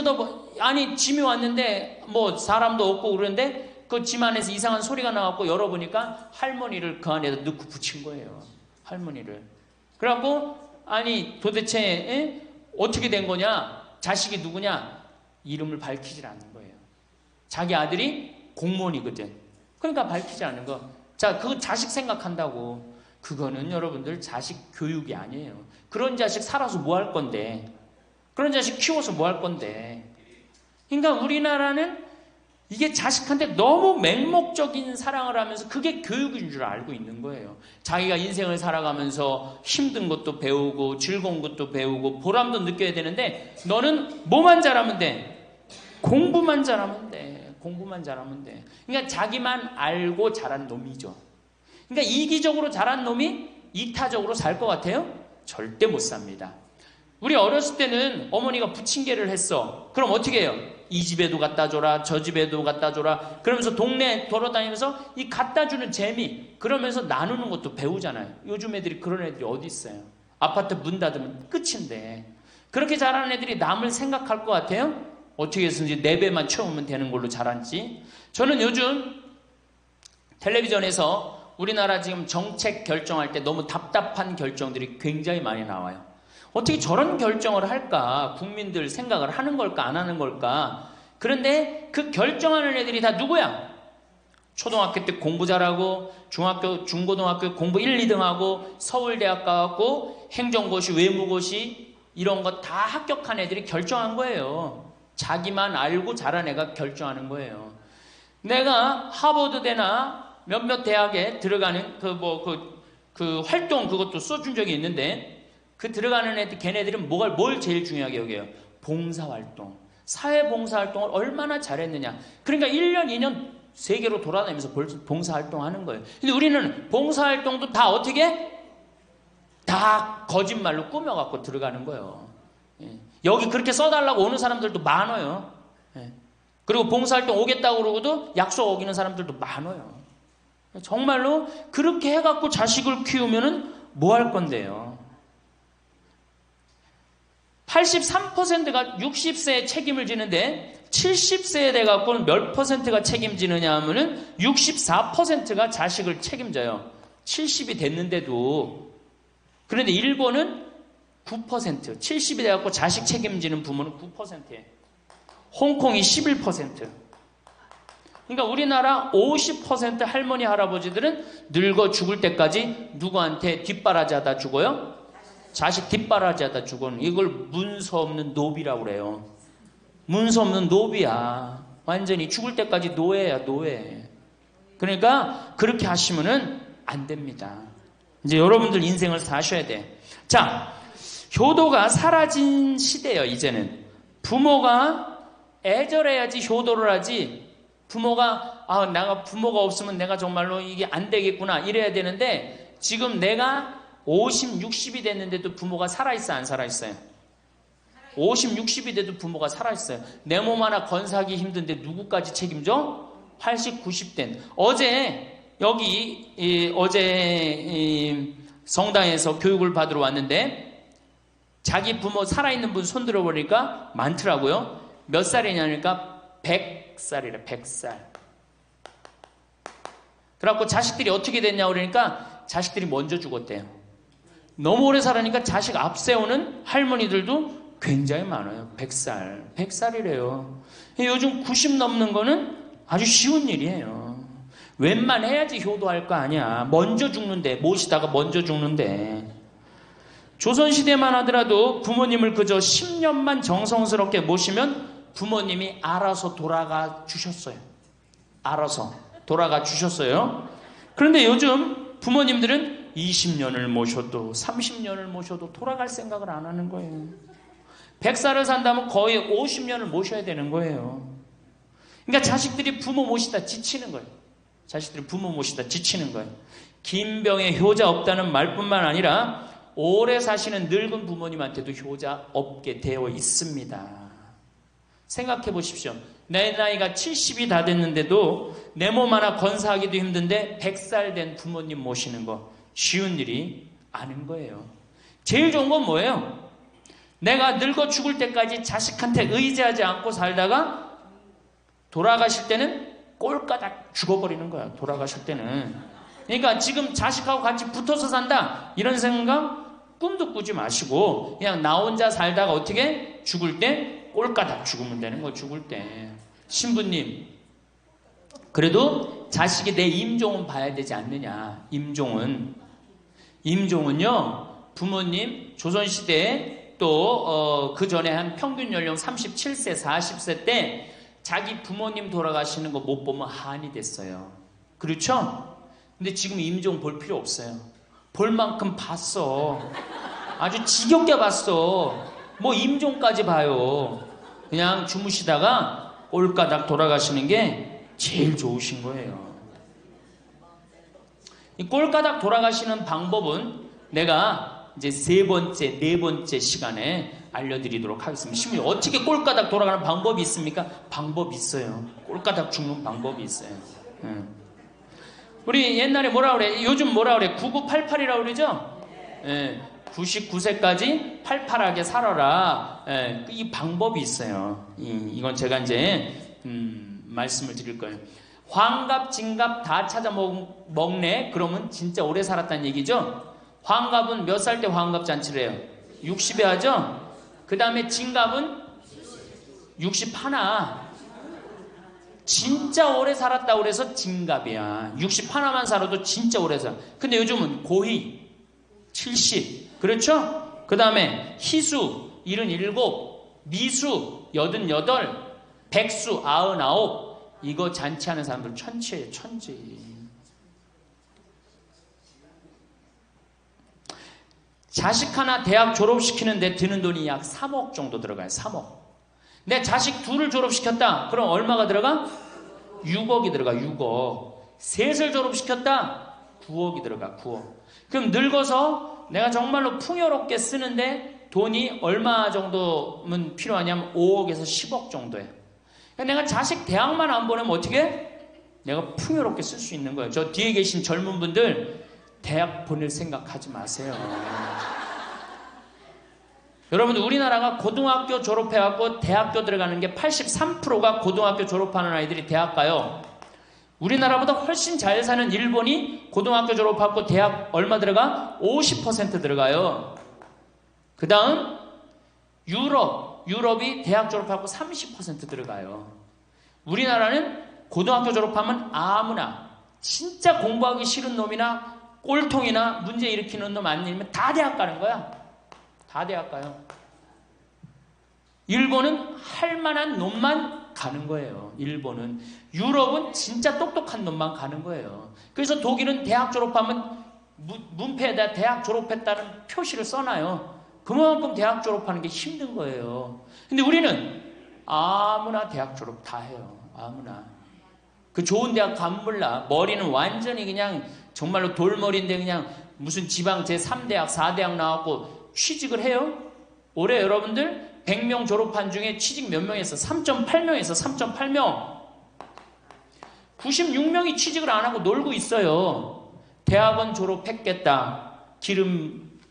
짐이 왔는데 뭐 사람도 없고 그러는데 그 짐 안에서 이상한 소리가 나갖고 열어보니까 할머니를 그 안에다 넣고 붙인 거예요. 할머니를. 그래갖고 아니 도대체 어떻게 된 거냐? 자식이 누구냐? 이름을 밝히질 않는 거예요. 자기 아들이 공무원이거든. 그러니까 밝히지 않는 거. 자, 그거 자식 생각한다고. 그거는 여러분들 자식 교육이 아니에요. 그런 자식 살아서 뭐 할 건데. 그런 자식 키워서 뭐 할 건데. 그러니까 우리나라는 이게 자식한테 너무 맹목적인 사랑을 하면서 그게 교육인 줄 알고 있는 거예요. 자기가 인생을 살아가면서 힘든 것도 배우고 즐거운 것도 배우고 보람도 느껴야 되는데 너는 뭐만 잘하면 돼? 공부만 잘하면 돼. 공부만 잘하면 돼. 그러니까 자기만 알고 자란 놈이죠. 그러니까 이기적으로 자란 놈이 이타적으로 살 것 같아요? 절대 못 삽니다. 우리 어렸을 때는 어머니가 부침개를 했어. 그럼 어떻게 해요? 이 집에도 갖다 줘라, 저 집에도 갖다 줘라. 그러면서 동네 돌아다니면서 이 갖다 주는 재미, 그러면서 나누는 것도 배우잖아요. 요즘 애들이 그런 애들이 어디 있어요? 아파트 문 닫으면 끝인데. 그렇게 자라는 애들이 남을 생각할 것 같아요? 어떻게 해서든지 4배만 채우면 되는 걸로 자란지. 저는 요즘 텔레비전에서 우리나라 지금 정책 결정할 때 너무 답답한 결정들이 굉장히 많이 나와요. 어떻게 저런 결정을 할까? 국민들 생각을 하는 걸까? 안 하는 걸까? 그런데 그 결정하는 애들이 다 누구야? 초등학교 때 공부 잘하고 중학교, 중고등학교 공부 1, 2등하고 서울대학 가고 행정고시, 외무고시 이런 거 다 합격한 애들이 결정한 거예요. 자기만 알고 잘한 애가 결정하는 거예요. 내가 하버드대나 몇몇 대학에 들어가는 그 활동 그것도 써준 적이 있는데 그 들어가는 애들 걔네들은 뭘 제일 중요하게 여겨요? 봉사활동. 사회봉사활동을 얼마나 잘했느냐. 그러니까 1년, 2년 세계로 돌아다니면서 봉사활동하는 거예요. 근데 우리는 봉사활동도 다 어떻게? 다 거짓말로 꾸며갖고 들어가는 거예요. 여기 그렇게 써달라고 오는 사람들도 많아요. 그리고 봉사활동 오겠다고 그러고도 약속 어기는 사람들도 많아요. 정말로 그렇게 해갖고 자식을 키우면은 뭐 할 건데요? 83%가 60세에 책임을 지는데 70세에 돼갖고는 몇 퍼센트가 책임지느냐 하면은 64%가 자식을 책임져요. 70이 됐는데도. 그런데 일본은 9%, 70이 돼갖고 자식 책임지는 부모는 9%예요. 홍콩이 11%. 그러니까 우리나라 50% 할머니, 할아버지들은 늙어 죽을 때까지 누구한테 뒷바라지하다 죽어요? 자식 뒷바라지하다 죽어요. 이걸 문서 없는 노비라고 그래요. 문서 없는 노비야. 완전히 죽을 때까지 노예야, 노예. 그러니까 그렇게 하시면은 안 됩니다. 이제 여러분들 인생을 사셔야 돼. 자, 효도가 사라진 시대예요, 이제는. 부모가 애절해야지 효도를 하지. 부모가 내가 부모가 없으면 내가 정말로 이게 안 되겠구나 이래야 되는데 지금 내가 50, 60이 됐는데도 부모가 살아있어 안 살아있어요? 50, 60이 돼도 부모가 살아있어요. 내 몸 하나 건사하기 힘든데 누구까지 책임져? 80, 90된. 어제 성당에서 교육을 받으러 왔는데 자기 부모 살아있는 분 손 들어보니까 많더라고요. 몇 살이냐니까 100살이래. 100살. 그래갖고 자식들이 어떻게 됐냐고 그러니까 자식들이 먼저 죽었대요. 너무 오래 살으니까 자식 앞세우는 할머니들도 굉장히 많아요. 100살. 100살이래요. 요즘 90 넘는 거는 아주 쉬운 일이에요. 웬만해야지 효도할 거 아니야. 먼저 죽는데, 모시다가 먼저 죽는데. 조선시대만 하더라도 부모님을 그저 10년만 정성스럽게 모시면 부모님이 알아서 돌아가 주셨어요. 알아서 돌아가 주셨어요. 그런데 요즘 부모님들은 20년을 모셔도 30년을 모셔도 돌아갈 생각을 안 하는 거예요. 100살을 산다면 거의 50년을 모셔야 되는 거예요. 그러니까 자식들이 부모 모시다 지치는 거예요. 자식들이 부모 모시다 지치는 거예요. 김병에 효자 없다는 말뿐만 아니라 오래 사시는 늙은 부모님한테도 효자 없게 되어 있습니다. 생각해 보십시오. 내 나이가 70이 다 됐는데도 내 몸 하나 건사하기도 힘든데 100살 된 부모님 모시는 거 쉬운 일이 아닌 거예요. 제일 좋은 건 뭐예요? 내가 늙어 죽을 때까지 자식한테 의지하지 않고 살다가 돌아가실 때는 꼴까닥 죽어버리는 거야. 돌아가실 때는. 그러니까 지금 자식하고 같이 붙어서 산다 이런 생각 꿈도 꾸지 마시고 그냥 나 혼자 살다가 어떻게 죽을 때 꼴까닥 죽으면 되는 거. 죽을 때 신부님 그래도 자식이 내 임종은 봐야 되지 않느냐. 임종은요 부모님 조선시대에 또 그 전에 한 평균 연령 37세 40세 때 자기 부모님 돌아가시는 거 못 보면 한이 됐어요. 그렇죠? 근데 지금 임종 볼 필요 없어요. 볼 만큼 봤어. 아주 지겹게 봤어. 뭐 임종까지 봐요. 그냥 주무시다가 꼴까닥 돌아가시는 게 제일 좋으신 거예요. 이 꼴까닥 돌아가시는 방법은 내가 이제 네 번째 시간에 알려드리도록 하겠습니다. 신부님 어떻게 꼴까닥 돌아가는 방법이 있습니까? 방법이 있어요. 꼴까닥 죽는 방법이 있어요. 우리 옛날에 뭐라 그래? 요즘 뭐라 그래? 9988이라고 그러죠? 99세까지 팔팔하게 살아라. 이 방법이 있어요. 이건 제가 이제 말씀을 드릴 거예요. 환갑, 진갑 다 찾아 먹네. 그러면 진짜 오래 살았다는 얘기죠. 환갑은 몇 살 때 환갑 잔치를 해요? 60에 하죠? 그 다음에 진갑은 61. 진짜 오래 살았다고 그래서 진갑이야. 61만 살아도 진짜 오래 살아. 근데 요즘은 고희 70. 그렇죠? 그 다음에 희수 77, 미수 88, 백수 99. 이거 잔치하는 사람들 천치예요. 천치. 자식 하나 대학 졸업시키는데 드는 돈이 약 3억 정도 들어가요. 3억. 내 자식 둘을 졸업시켰다. 그럼 얼마가 들어가? 6억이 들어가. 6억. 셋을 졸업시켰다. 9억이 들어가. 9억. 그럼 늙어서 내가 정말로 풍요롭게 쓰는데 돈이 얼마 정도면 필요하냐면 5억에서 10억 정도예요. 그러니까 내가 자식 대학만 안 보내면 어떻게? 내가 풍요롭게 쓸 수 있는 거예요. 저 뒤에 계신 젊은 분들 대학 보낼 생각하지 마세요. 여러분들 우리나라가 고등학교 졸업해갖고 대학교 들어가는 게 83%가 고등학교 졸업하는 아이들이 대학 가요. 우리나라보다 훨씬 잘 사는 일본이 고등학교 졸업하고 대학 얼마 들어가? 50% 들어가요. 그 다음 유럽이 대학 졸업하고 30% 들어가요. 우리나라는 고등학교 졸업하면 아무나 진짜 공부하기 싫은 놈이나 꼴통이나 문제 일으키는 놈 아니면 다 대학 가는 거야. 다 대학 가요. 일본은 할 만한 놈만 가는 거예요. 일본은. 유럽은 진짜 똑똑한 놈만 가는 거예요. 그래서 독일은 대학 졸업하면 문패에다 대학 졸업했다는 표시를 써놔요. 그만큼 대학 졸업하는 게 힘든 거예요. 근데 우리는 아무나 대학 졸업 다 해요. 아무나. 그 좋은 대학 가면 몰라. 머리는 완전히 그냥 정말로 돌머리인데 그냥 무슨 지방 제3대학, 4대학 나왔고 취직을 해요? 올해 여러분들 100명 졸업한 중에 취직 몇 명 했어? 3.8명 했어. 3.8명. 96명이 취직을 안 하고 놀고 있어요. 대학원 졸업했겠다.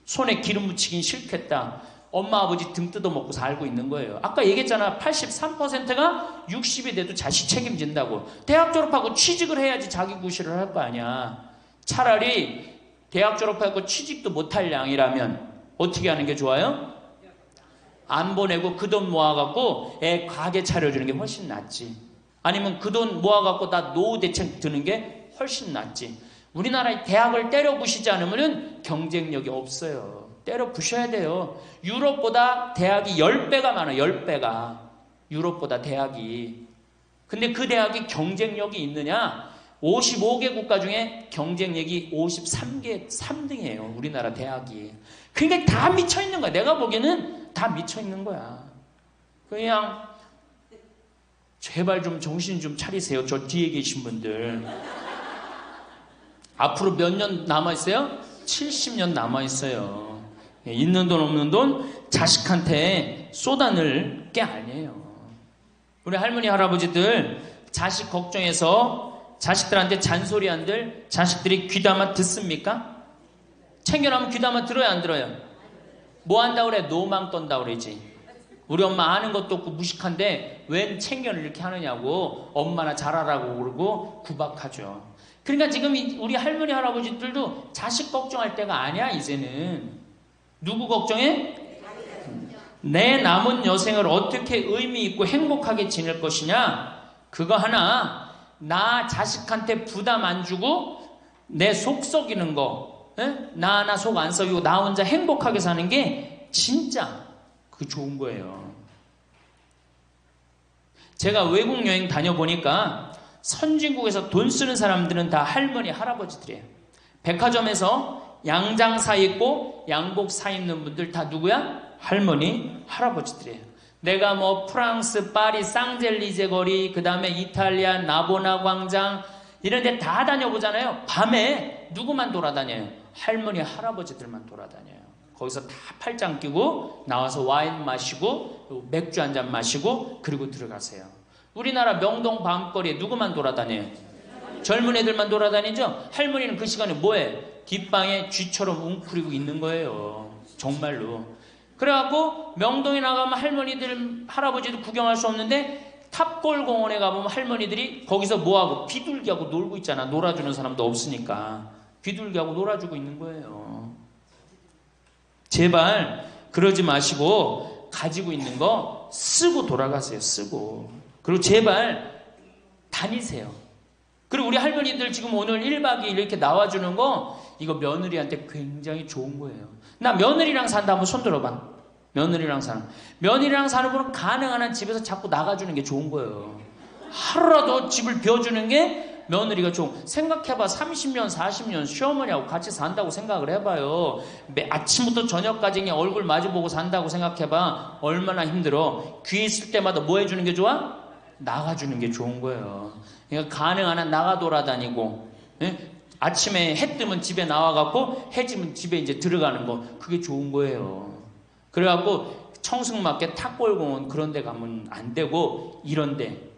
손에 기름 묻히긴 싫겠다. 엄마 아버지 등 뜯어먹고 살고 있는 거예요. 아까 얘기했잖아. 83%가 60이 돼도 자식 책임진다고. 대학 졸업하고 취직을 해야지 자기 구실을 할 거 아니야. 차라리 대학 졸업하고 취직도 못할 양이라면 어떻게 하는 게 좋아요? 안 보내고 그 돈 모아갖고 애 가게 차려주는 게 훨씬 낫지. 아니면 그 돈 모아갖고 나 노후 대책 드는 게 훨씬 낫지. 우리나라의 대학을 때려 부시지 않으면 경쟁력이 없어요. 때려 부셔야 돼요. 유럽보다 대학이 10배가 많아요. 10배가. 유럽보다 대학이. 근데 그 대학이 경쟁력이 있느냐? 55개 국가 중에 경쟁력이 53개 3등이에요. 우리나라 대학이. 그러니까 다 미쳐있는 거야. 내가 보기에는 다 미쳐있는 거야. 그냥 제발 좀 정신 좀 차리세요. 저 뒤에 계신 분들. 앞으로 몇 년 남아있어요? 70년 남아있어요. 있는 돈 없는 돈 자식한테 쏟아낼 게 아니에요. 우리 할머니 할아버지들 자식 걱정해서 자식들한테 잔소리한들 자식들이 귀담아 듣습니까? 챙겨나면 귀담아 들어야 안 들어요? 뭐 한다고 그래? 노망 떤다고 그러지. 우리 엄마 아는 것도 없고 무식한데 웬 챙겨를 이렇게 하느냐고 엄마나 잘하라고 그러고 구박하죠. 그러니까 지금 우리 할머니 할아버지들도 자식 걱정할 때가 아니야. 이제는 누구 걱정해? 내 남은 여생을 어떻게 의미 있고 행복하게 지낼 것이냐. 그거 하나. 나 자식한테 부담 안 주고 내 속 썩이는 거, 나 하나 속 안 썩이고 나 혼자 행복하게 사는 게 진짜 그 좋은 거예요. 제가 외국 여행 다녀보니까 선진국에서 돈 쓰는 사람들은 다 할머니 할아버지들이에요. 백화점에서 양장 사 입고 양복 사 입는 분들 다 누구야? 할머니 할아버지들이에요. 내가 뭐 프랑스 파리 쌍젤리제 거리, 그 다음에 이탈리아 나보나 광장 이런 데 다 다녀보잖아요. 밤에 누구만 돌아다녀요? 할머니 할아버지들만 돌아다녀요. 거기서 다 팔짱 끼고 나와서 와인 마시고 맥주 한 잔 마시고 그리고 들어가세요. 우리나라 명동 밤거리에 누구만 돌아다녀요? 젊은 애들만 돌아다니죠? 할머니는 그 시간에 뭐해? 뒷방에 쥐처럼 웅크리고 있는 거예요. 정말로. 그래갖고 명동에 나가면 할머니들 할아버지도 구경할 수 없는데 탑골 공원에 가보면 할머니들이 거기서 뭐하고 비둘기하고 놀고 있잖아. 놀아주는 사람도 없으니까 비둘기하고 놀아주고 있는 거예요. 제발 그러지 마시고 가지고 있는 거 쓰고 돌아가세요. 쓰고. 그리고 제발 다니세요. 그리고 우리 할머니들 지금 오늘 1박 2일 이렇게 나와주는 거 이거 며느리한테 굉장히 좋은 거예요. 나 며느리랑 산다 한번 손 들어봐. 며느리랑 사는 분은 가능한 한 집에서 자꾸 나가주는 게 좋은 거예요. 하루라도 집을 비워주는 게 며느리가 좀 생각해봐. 30년 40년 시어머니하고 같이 산다고 생각을 해봐요. 아침부터 저녁까지 그냥 얼굴 마주보고 산다고 생각해봐. 얼마나 힘들어. 귀 있을 때마다 뭐 해주는 게 좋아? 나가주는 게 좋은 거예요. 그러니까 가능한 한 나가 돌아다니고, 예? 아침에 해 뜨면 집에 나와갖고 해 지면 집에 이제 들어가는 거, 그게 좋은 거예요. 그래갖고 청승맞게 탁골공원 그런 데 가면 안 되고 이런 데,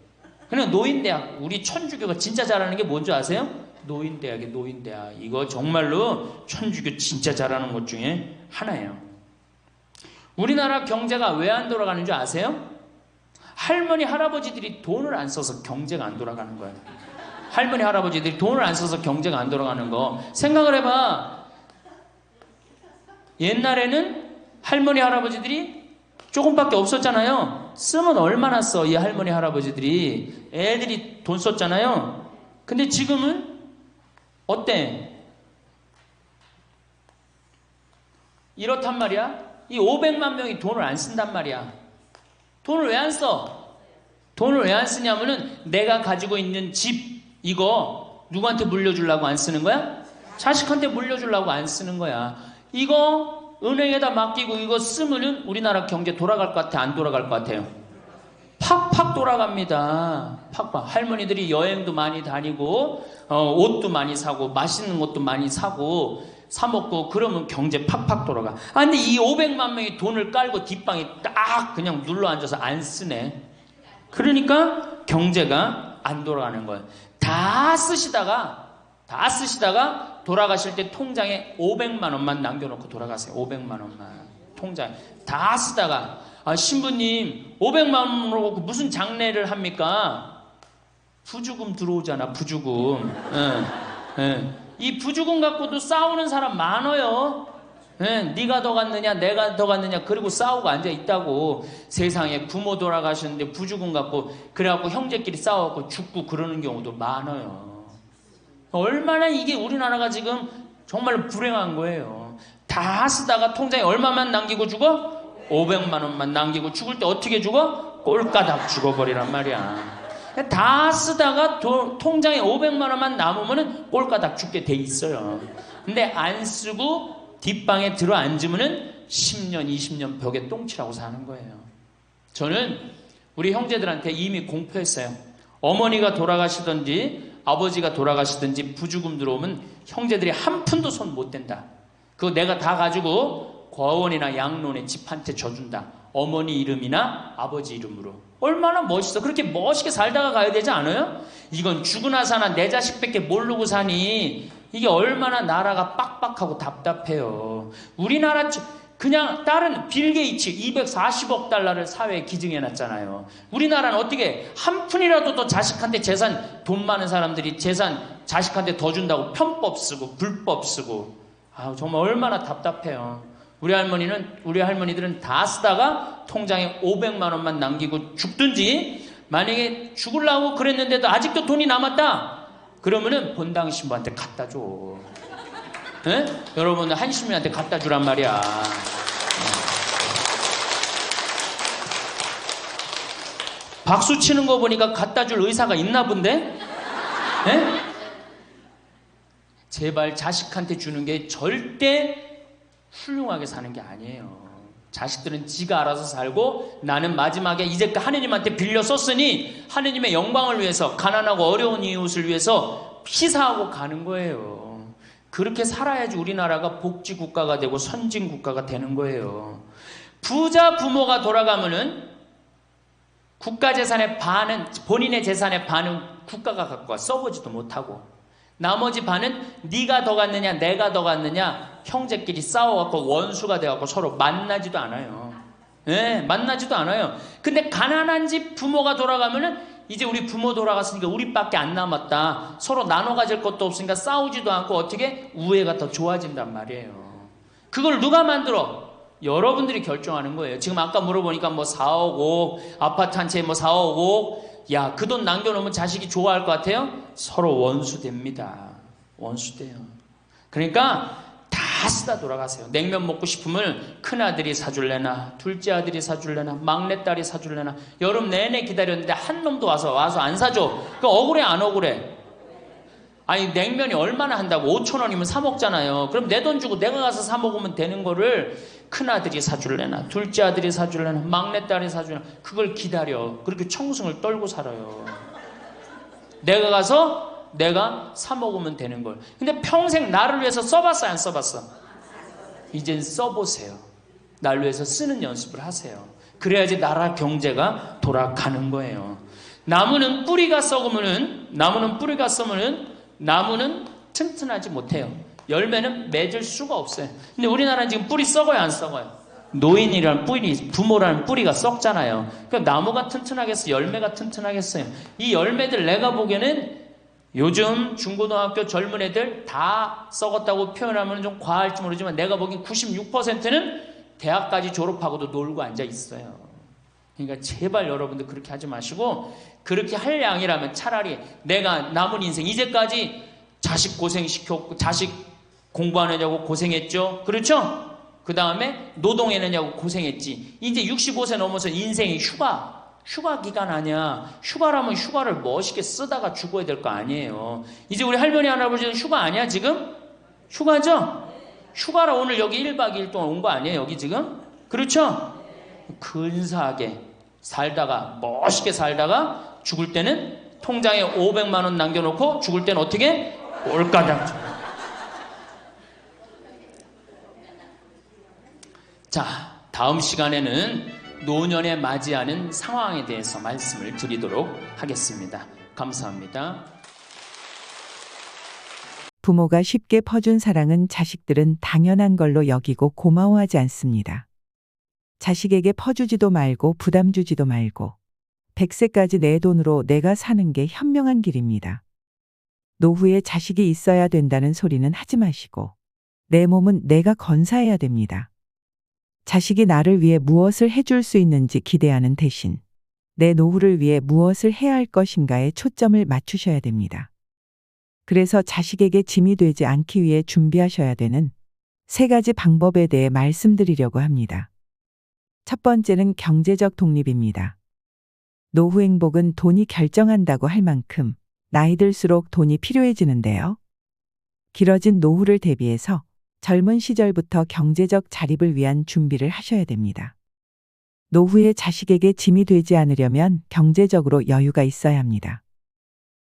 그냥 노인대학, 우리 천주교가 진짜 잘하는 게 뭔지 아세요? 노인대학이에요. 노인대학. 이거 정말로 천주교 진짜 잘하는 것 중에 하나예요. 우리나라 경제가 왜 안 돌아가는 줄 아세요? 할머니 할아버지들이 돈을 안 써서 경제가 안 돌아가는 거예요. 할머니 할아버지들이 돈을 안 써서 경제가 안 돌아가는 거 생각을 해봐. 옛날에는 할머니 할아버지들이 조금밖에 없었잖아요. 쓰면 얼마나 써, 이 할머니 할아버지들이. 애들이 돈 썼잖아요. 근데 지금은 어때? 이렇단 말이야. 이 500만 명이 돈을 안 쓴단 말이야. 돈을 왜 안 써? 돈을 왜 안 쓰냐면은 내가 가지고 있는 집 이거 누구한테 물려주려고 안 쓰는 거야? 자식한테 물려주려고 안 쓰는 거야. 이거 은행에다 맡기고 이거 쓰면은 우리나라 경제 돌아갈 것 같아? 안 돌아갈 것 같아요? 팍팍 돌아갑니다. 팍팍. 할머니들이 여행도 많이 다니고 옷도 많이 사고 맛있는 것도 많이 사고 사 먹고 그러면 경제 팍팍 돌아가. 근데 이 500만 명이 돈을 깔고 뒷방에 딱 그냥 눌러 앉아서 안 쓰네. 그러니까 경제가 안 돌아가는 거예요. 다 쓰시다가 돌아가실 때 통장에 500만 원만 남겨놓고 돌아가세요. 500만 원만 통장에 다 쓰다가 신부님 500만 원으로 무슨 장례를 합니까? 부주금 들어오잖아. 부주금. 이 부주금 갖고도 싸우는 사람 많아요. 네가 더 갔느냐 내가 더 갔느냐 그리고 싸우고 앉아 있다고. 세상에 부모 돌아가셨는데 부주금 갖고 그래갖고 형제끼리 싸워갖고 죽고 그러는 경우도 많아요. 얼마나 이게 우리나라가 지금 정말 불행한 거예요. 다 쓰다가 통장에 얼마만 남기고 죽어? 500만 원만 남기고 죽을 때 어떻게 죽어? 꼴까닥 죽어버리란 말이야. 다 쓰다가 통장에 500만 원만 남으면 꼴까닥 죽게 돼 있어요. 근데 안 쓰고 뒷방에 들어 앉으면 10년 20년 벽에 똥치라고 사는 거예요. 저는 우리 형제들한테 이미 공표했어요. 어머니가 돌아가시든지 아버지가 돌아가시든지 부주금 들어오면 형제들이 한 푼도 손 못 댄다. 그거 내가 다 가지고 과원이나 양론에 집 한 채 져준다. 어머니 이름이나 아버지 이름으로. 얼마나 멋있어. 그렇게 멋있게 살다가 가야 되지 않아요? 이건 죽으나 사나 내 자식밖에 모르고 사니 이게 얼마나 나라가 빡빡하고 답답해요. 우리나라 그냥 다른 빌 게이츠 240억 달러를 사회에 기증해놨잖아요. 우리나라는 어떻게 한 푼이라도 더 자식한테 재산, 돈 많은 사람들이 재산 자식한테 더 준다고 편법 쓰고 불법 쓰고. 정말 얼마나 답답해요. 우리 할머니들은 다 쓰다가 통장에 500만 원만 남기고 죽든지, 만약에 죽으려고 그랬는데도 아직도 돈이 남았다 그러면은 본당 신부한테 갖다 줘. 네? 여러분들 한신민한테 갖다 주란 말이야. 박수 치는 거 보니까 갖다 줄 의사가 있나 본데? 네? 제발 자식한테 주는 게 절대 훌륭하게 사는 게 아니에요. 자식들은 지가 알아서 살고 나는 마지막에 이제까지 하느님한테 빌려 썼으니 하느님의 영광을 위해서 가난하고 어려운 이웃을 위해서 희사하고 가는 거예요. 그렇게 살아야지 우리나라가 복지국가가 되고 선진국가가 되는 거예요. 부자 부모가 돌아가면은 국가재산의 반은, 본인의 재산의 반은 국가가 갖고 와 써보지도 못하고, 나머지 반은 네가 더 갔느냐 내가 더 갔느냐 형제끼리 싸워갖고 원수가 돼갖고 서로 만나지도 않아요. 네, 만나지도 않아요. 근데 가난한 집 부모가 돌아가면은 이제 우리 부모 돌아갔으니까 우리밖에 안 남았다. 서로 나눠 가질 것도 없으니까 싸우지도 않고 어떻게 우애가 더 좋아진단 말이에요. 그걸 누가 만들어? 여러분들이 결정하는 거예요. 지금 아까 물어보니까 뭐 4억, 5억, 아파트 한 채 뭐 4억, 5억. 야, 그 돈 남겨놓으면 자식이 좋아할 것 같아요? 서로 원수됩니다. 원수돼요. 그러니까 다 쓰다 돌아가세요. 냉면 먹고 싶으면 큰아들이 사줄래나, 둘째 아들이 사줄래나, 막내딸이 사줄래나. 여름 내내 기다렸는데 한 놈도 와서 안 사줘. 그 억울해 안 억울해? 아니 냉면이 얼마나 한다고? 5,000원이면 사 먹잖아요. 그럼 내 돈 주고 내가 가서 사 먹으면 되는 거를 큰아들이 사줄래나, 둘째 아들이 사줄래나, 막내딸이 사줄래나, 그걸 기다려. 그렇게 청승을 떨고 살아요. 내가 가서 내가 사 먹으면 되는 걸. 근데 평생 나를 위해서 써봤어 안 써봤어? 이젠 써보세요. 나를 위해서 쓰는 연습을 하세요. 그래야지 나라 경제가 돌아가는 거예요. 나무는 뿌리가 썩으면은, 나무는 튼튼하지 못해요. 열매는 맺을 수가 없어요. 근데 우리나라는 지금 뿌리 썩어요 안 썩어요? 노인이란 뿌리, 부모라는 뿌리가 썩잖아요. 그러니까 나무가 튼튼하겠어요? 열매가 튼튼하겠어요? 이 열매들 내가 보기에는 요즘 중고등학교 젊은 애들 다 썩었다고 표현하면 좀 과할지 모르지만 내가 보기엔 96%는 대학까지 졸업하고도 놀고 앉아 있어요. 그러니까 제발 여러분들 그렇게 하지 마시고, 그렇게 할 양이라면 차라리 내가 남은 인생, 이제까지 자식 고생시켰고, 자식 공부하느냐고 고생했죠. 그렇죠? 그 다음에 노동해내냐고 고생했지. 이제 65세 넘어서 인생이 휴가 기간 아니야. 휴가라면 휴가를 멋있게 쓰다가 죽어야 될 거 아니에요. 이제 우리 할머니 할아버지는 휴가 아니야 지금? 휴가죠? 휴가라 오늘 여기 1박 2일 동안 온 거 아니에요 여기 지금? 그렇죠? 근사하게 살다가, 멋있게 살다가 죽을 때는 통장에 500만 원 남겨놓고 죽을 때는 어떻게? 올가당. 자, 다음 시간에는 노년에 맞이하는 상황에 대해서 말씀을 드리도록 하겠습니다. 감사합니다. 부모가 쉽게 퍼준 사랑은 자식들은 당연한 걸로 여기고 고마워하지 않습니다. 자식에게 퍼주지도 말고 부담 주지도 말고 100세까지 내 돈으로 내가 사는 게 현명한 길입니다. 노후에 자식이 있어야 된다는 소리는 하지 마시고 내 몸은 내가 건사해야 됩니다. 자식이 나를 위해 무엇을 해줄 수 있는지 기대하는 대신 내 노후를 위해 무엇을 해야 할 것인가에 초점을 맞추셔야 됩니다. 그래서 자식에게 짐이 되지 않기 위해 준비하셔야 되는 3가지 방법에 대해 말씀드리려고 합니다. 첫 번째는 경제적 독립입니다. 노후 행복은 돈이 결정한다고 할 만큼 나이 들수록 돈이 필요해지는데요. 길어진 노후를 대비해서 젊은 시절부터 경제적 자립을 위한 준비를 하셔야 됩니다. 노후에 자식에게 짐이 되지 않으려면 경제적으로 여유가 있어야 합니다.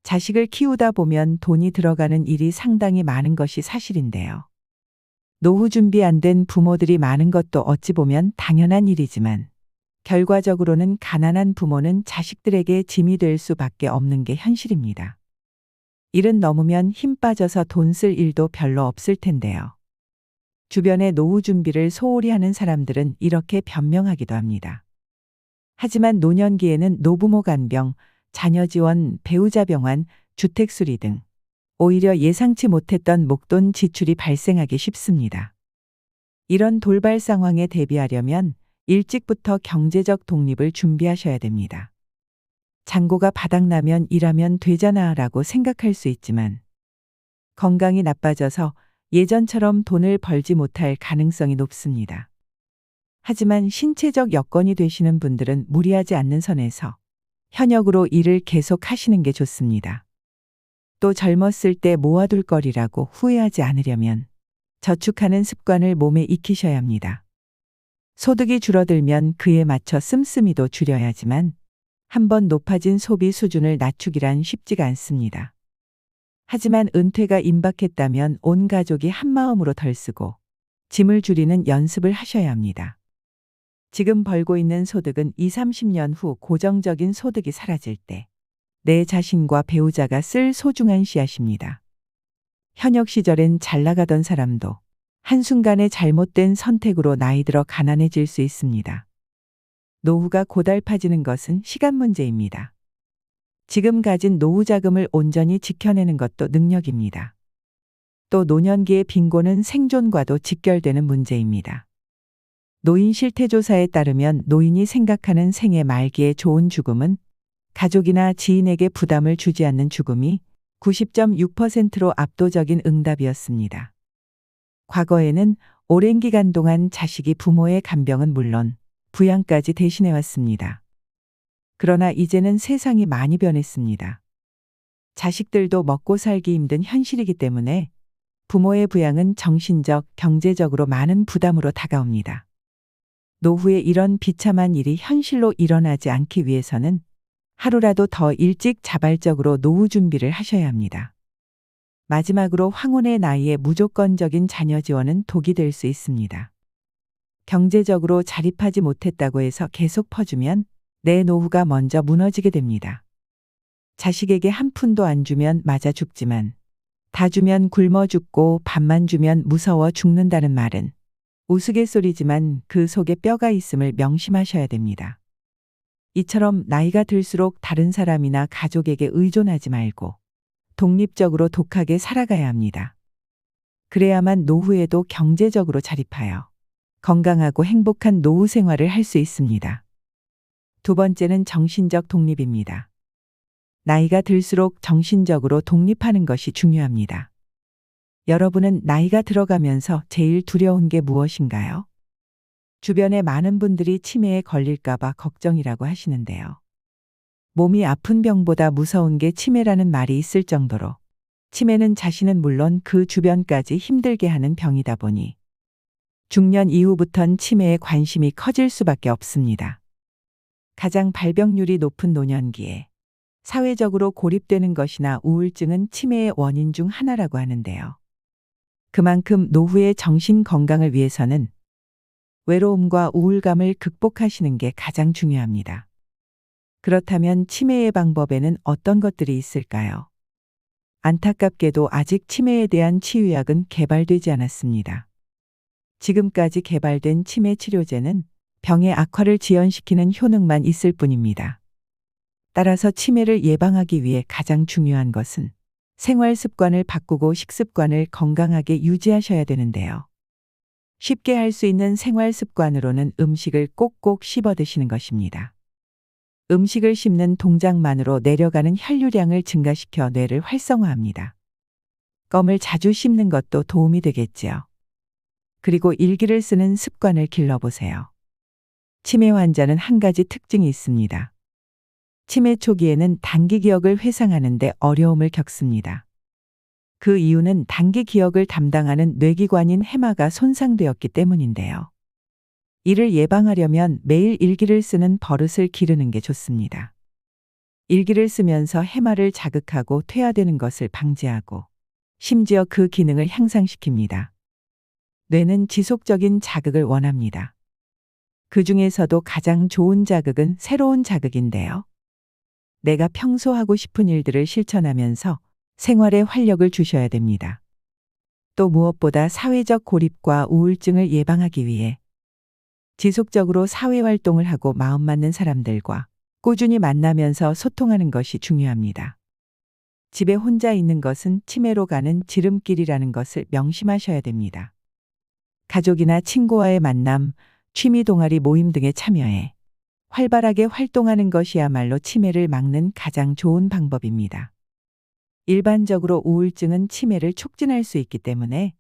자식을 키우다 보면 돈이 들어가는 일이 상당히 많은 것이 사실인데요. 노후 준비 안 된 부모들이 많은 것도 어찌 보면 당연한 일이지만 결과적으로는 가난한 부모는 자식들에게 짐이 될 수밖에 없는 게 현실입니다. 일은 넘으면 힘 빠져서 돈 쓸 일도 별로 없을 텐데요. 주변에 노후 준비를 소홀히 하는 사람들은 이렇게 변명하기도 합니다. 하지만 노년기에는 노부모 간병, 자녀 지원, 배우자 병환, 주택 수리 등 오히려 예상치 못했던 목돈 지출이 발생하기 쉽습니다. 이런 돌발 상황에 대비하려면 일찍부터 경제적 독립을 준비하셔야 됩니다. 잔고가 바닥나면 일하면 되잖아 라고 생각할 수 있지만 건강이 나빠져서 예전처럼 돈을 벌지 못할 가능성이 높습니다. 하지만 신체적 여건이 되시는 분들은 무리하지 않는 선에서 현역으로 일을 계속 하시는 게 좋습니다. 또 젊었을 때 모아둘 거리라고 후회하지 않으려면 저축하는 습관을 몸에 익히셔야 합니다. 소득이 줄어들면 그에 맞춰 씀씀이도 줄여야지만 한번 높아진 소비 수준을 낮추기란 쉽지가 않습니다. 하지만 은퇴가 임박했다면 온 가족이 한마음으로 덜 쓰고 짐을 줄이는 연습을 하셔야 합니다. 지금 벌고 있는 소득은 20, 30년 후 고정적인 소득이 사라질 때 내 자신과 배우자가 쓸 소중한 씨앗입니다. 현역 시절엔 잘 나가던 사람도 한순간에 잘못된 선택으로 나이 들어 가난해질 수 있습니다. 노후가 고달파지는 것은 시간 문제입니다. 지금 가진 노후 자금을 온전히 지켜내는 것도 능력입니다. 또 노년기의 빈곤은 생존과도 직결되는 문제입니다. 노인 실태조사에 따르면 노인이 생각하는 생애 말기의 좋은 죽음은 가족이나 지인에게 부담을 주지 않는 죽음이 90.6%로 압도적인 응답이었습니다. 과거에는 오랜 기간 동안 자식이 부모의 간병은 물론 부양까지 대신해왔습니다. 그러나 이제는 세상이 많이 변했습니다. 자식들도 먹고 살기 힘든 현실이기 때문에 부모의 부양은 정신적, 경제적으로 많은 부담으로 다가옵니다. 노후에 이런 비참한 일이 현실로 일어나지 않기 위해서는 하루라도 더 일찍 자발적으로 노후 준비를 하셔야 합니다. 마지막으로 황혼의 나이에 무조건적인 자녀 지원은 독이 될 수 있습니다. 경제적으로 자립하지 못했다고 해서 계속 퍼주면 내 노후가 먼저 무너지게 됩니다. 자식에게 한 푼도 안 주면 맞아 죽지만 다 주면 굶어 죽고 밥만 주면 무서워 죽는다는 말은 우스갯소리지만 그 속에 뼈가 있음을 명심하셔야 됩니다. 이처럼 나이가 들수록 다른 사람이나 가족에게 의존하지 말고 독립적으로 독하게 살아가야 합니다. 그래야만 노후에도 경제적으로 자립하여 건강하고 행복한 노후 생활을 할 수 있습니다. 두 번째는 정신적 독립입니다. 나이가 들수록 정신적으로 독립하는 것이 중요합니다. 여러분은 나이가 들어가면서 제일 두려운 게 무엇인가요? 주변에 많은 분들이 치매에 걸릴까봐 걱정이라고 하시는데요. 몸이 아픈 병보다 무서운 게 치매라는 말이 있을 정도로 치매는 자신은 물론 그 주변까지 힘들게 하는 병이다 보니 중년 이후부턴 치매에 관심이 커질 수밖에 없습니다. 가장 발병률이 높은 노년기에 사회적으로 고립되는 것이나 우울증은 치매의 원인 중 하나라고 하는데요. 그만큼 노후의 정신 건강을 위해서는 외로움과 우울감을 극복하시는 게 가장 중요합니다. 그렇다면 치매의 방법에는 어떤 것들이 있을까요? 안타깝게도 아직 치매에 대한 치유약은 개발되지 않았습니다. 지금까지 개발된 치매 치료제는 병의 악화를 지연시키는 효능만 있을 뿐입니다. 따라서 치매를 예방하기 위해 가장 중요한 것은 생활 습관을 바꾸고 식습관을 건강하게 유지하셔야 되는데요. 쉽게 할 수 있는 생활 습관으로는 음식을 꼭꼭 씹어 드시는 것입니다. 음식을 씹는 동작만으로 내려가는 혈류량을 증가시켜 뇌를 활성화합니다. 껌을 자주 씹는 것도 도움이 되겠지요. 그리고 일기를 쓰는 습관을 길러보세요. 치매 환자는 한 가지 특징이 있습니다. 치매 초기에는 단기 기억을 회상하는 데 어려움을 겪습니다. 그 이유는 단기 기억을 담당하는 뇌기관인 해마가 손상되었기 때문인데요. 이를 예방하려면 매일 일기를 쓰는 버릇을 기르는 게 좋습니다. 일기를 쓰면서 해마를 자극하고 퇴화되는 것을 방지하고 심지어 그 기능을 향상시킵니다. 뇌는 지속적인 자극을 원합니다. 그 중에서도 가장 좋은 자극은 새로운 자극인데요. 내가 평소 하고 싶은 일들을 실천하면서 생활에 활력을 주셔야 됩니다. 또 무엇보다 사회적 고립과 우울증을 예방하기 위해 지속적으로 사회활동을 하고 마음 맞는 사람들과 꾸준히 만나면서 소통하는 것이 중요합니다. 집에 혼자 있는 것은 치매로 가는 지름길이라는 것을 명심하셔야 됩니다. 가족이나 친구와의 만남, 취미 동아리 모임 등에 참여해 활발하게 활동하는 것이야말로 치매를 막는 가장 좋은 방법입니다. 일반적으로 우울증은 치매를 촉진할 수 있기 때문에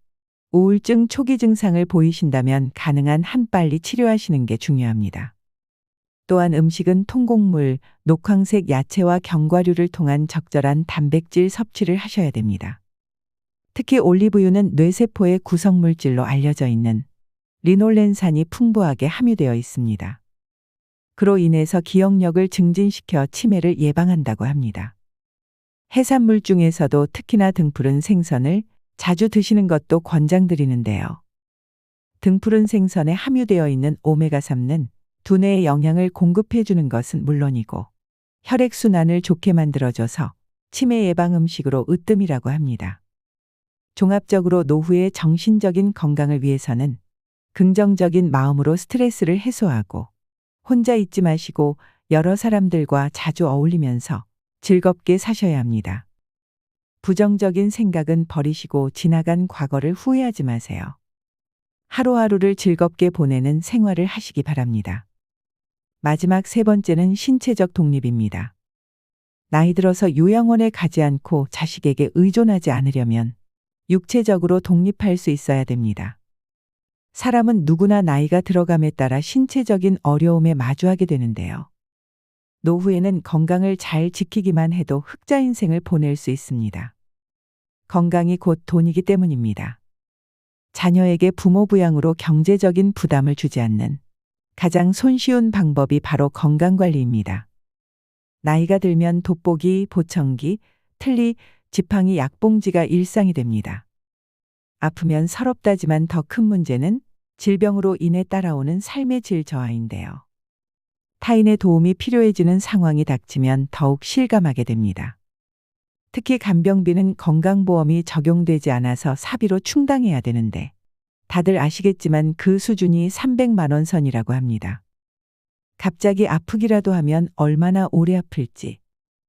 우울증 초기 증상을 보이신다면 가능한 한 빨리 치료하시는 게 중요합니다. 또한 음식은 통곡물, 녹황색 야채와 견과류를 통한 적절한 단백질 섭취를 하셔야 됩니다. 특히 올리브유는 뇌세포의 구성물질로 알려져 있는 리놀렌산이 풍부하게 함유되어 있습니다. 그로 인해서 기억력을 증진시켜 치매를 예방한다고 합니다. 해산물 중에서도 특히나 등푸른 생선을 자주 드시는 것도 권장드리는데요. 등푸른 생선에 함유되어 있는 오메가3는 두뇌에 영양을 공급해주는 것은 물론이고 혈액순환을 좋게 만들어줘서 치매 예방 음식으로 으뜸이라고 합니다. 종합적으로 노후의 정신적인 건강을 위해서는 긍정적인 마음으로 스트레스를 해소하고 혼자 있지 마시고 여러 사람들과 자주 어울리면서 즐겁게 사셔야 합니다. 부정적인 생각은 버리시고 지나간 과거를 후회하지 마세요. 하루하루를 즐겁게 보내는 생활을 하시기 바랍니다. 마지막 세 번째는 신체적 독립입니다. 나이 들어서 요양원에 가지 않고 자식에게 의존하지 않으려면 육체적으로 독립할 수 있어야 됩니다. 사람은 누구나 나이가 들어감에 따라 신체적인 어려움에 마주하게 되는데요. 노후에는 건강을 잘 지키기만 해도 흑자 인생을 보낼 수 있습니다. 건강이 곧 돈이기 때문입니다. 자녀에게 부모 부양으로 경제적인 부담을 주지 않는 가장 손쉬운 방법이 바로 건강관리입니다. 나이가 들면 돋보기, 보청기, 틀니, 지팡이, 약봉지가 일상이 됩니다. 아프면 서럽다지만 더 큰 문제는 질병으로 인해 따라오는 삶의 질 저하인데요. 타인의 도움이 필요해지는 상황이 닥치면 더욱 실감하게 됩니다. 특히 간병비는 건강보험이 적용되지 않아서 사비로 충당해야 되는데 다들 아시겠지만 그 수준이 300만 원 선이라고 합니다. 갑자기 아프기라도 하면 얼마나 오래 아플지,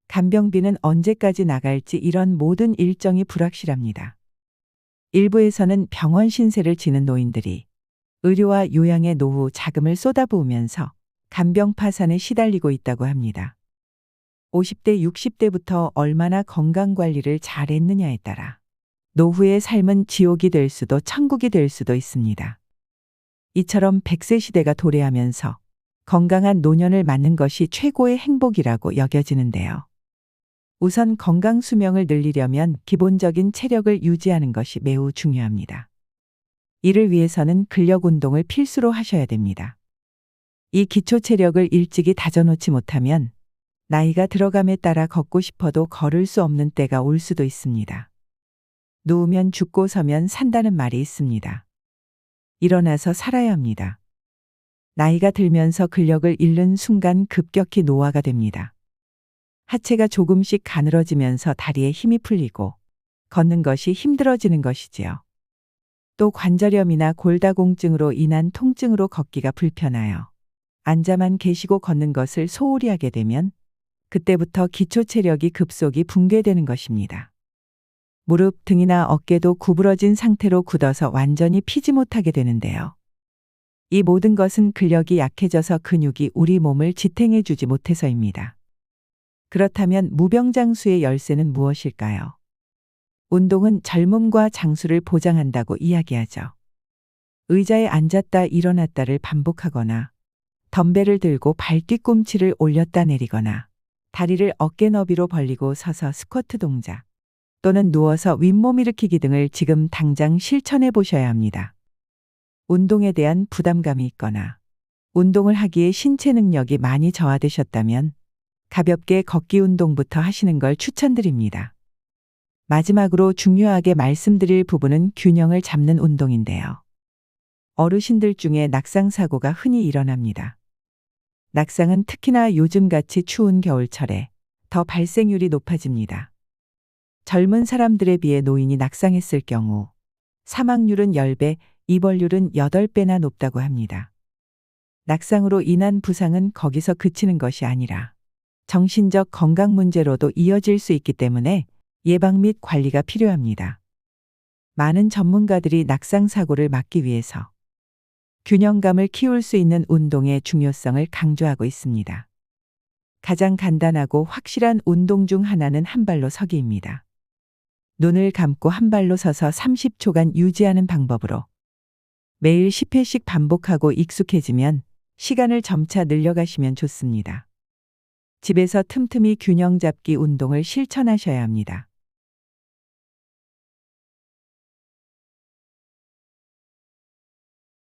간병비는 언제까지 나갈지 이런 모든 일정이 불확실합니다. 일부에서는 병원 신세를 지는 노인들이 의료와 요양의 노후 자금을 쏟아부으면서 간병 파산에 시달리고 있다고 합니다. 50대, 60대부터 얼마나 건강관리를 잘했느냐에 따라 노후의 삶은 지옥이 될 수도 천국이 될 수도 있습니다. 이처럼 100세 시대가 도래하면서 건강한 노년을 맞는 것이 최고의 행복이라고 여겨지는데요. 우선 건강 수명을 늘리려면 기본적인 체력을 유지하는 것이 매우 중요합니다. 이를 위해서는 근력 운동을 필수로 하셔야 됩니다. 이 기초 체력을 일찍이 다져놓지 못하면 나이가 들어감에 따라 걷고 싶어도 걸을 수 없는 때가 올 수도 있습니다. 누우면 죽고 서면 산다는 말이 있습니다. 일어나서 살아야 합니다. 나이가 들면서 근력을 잃는 순간 급격히 노화가 됩니다. 하체가 조금씩 가늘어지면서 다리에 힘이 풀리고 걷는 것이 힘들어지는 것이지요. 또 관절염이나 골다공증으로 인한 통증으로 걷기가 불편하여 앉아만 계시고 걷는 것을 소홀히 하게 되면 그때부터 기초 체력이 급속히 붕괴되는 것입니다. 무릎, 등이나 어깨도 구부러진 상태로 굳어서 완전히 피지 못하게 되는데요. 이 모든 것은 근력이 약해져서 근육이 우리 몸을 지탱해 주지 못해서입니다. 그렇다면 무병장수의 열쇠는 무엇일까요? 운동은 젊음과 장수를 보장한다고 이야기하죠. 의자에 앉았다 일어났다를 반복하거나 덤벨을 들고 발 뒤꿈치를 올렸다 내리거나 다리를 어깨 너비로 벌리고 서서 스쿼트 동작 또는 누워서 윗몸 일으키기 등을 지금 당장 실천해 보셔야 합니다. 운동에 대한 부담감이 있거나 운동을 하기에 신체 능력이 많이 저하되셨다면 가볍게 걷기 운동부터 하시는 걸 추천드립니다. 마지막으로 중요하게 말씀드릴 부분은 균형을 잡는 운동인데요. 어르신들 중에 낙상 사고가 흔히 일어납니다. 낙상은 특히나 요즘같이 추운 겨울철에 더 발생률이 높아집니다. 젊은 사람들에 비해 노인이 낙상했을 경우 사망률은 10배, 이벌률은 8배나 높다고 합니다. 낙상으로 인한 부상은 거기서 그치는 것이 아니라 정신적 건강 문제로도 이어질 수 있기 때문에 예방 및 관리가 필요합니다. 많은 전문가들이 낙상 사고를 막기 위해서 균형감을 키울 수 있는 운동의 중요성을 강조하고 있습니다. 가장 간단하고 확실한 운동 중 하나는 한 발로 서기입니다. 눈을 감고 한 발로 서서 30초간 유지하는 방법으로 매일 10회씩 반복하고 익숙해지면 시간을 점차 늘려가시면 좋습니다. 집에서 틈틈이 균형 잡기 운동을 실천하셔야 합니다.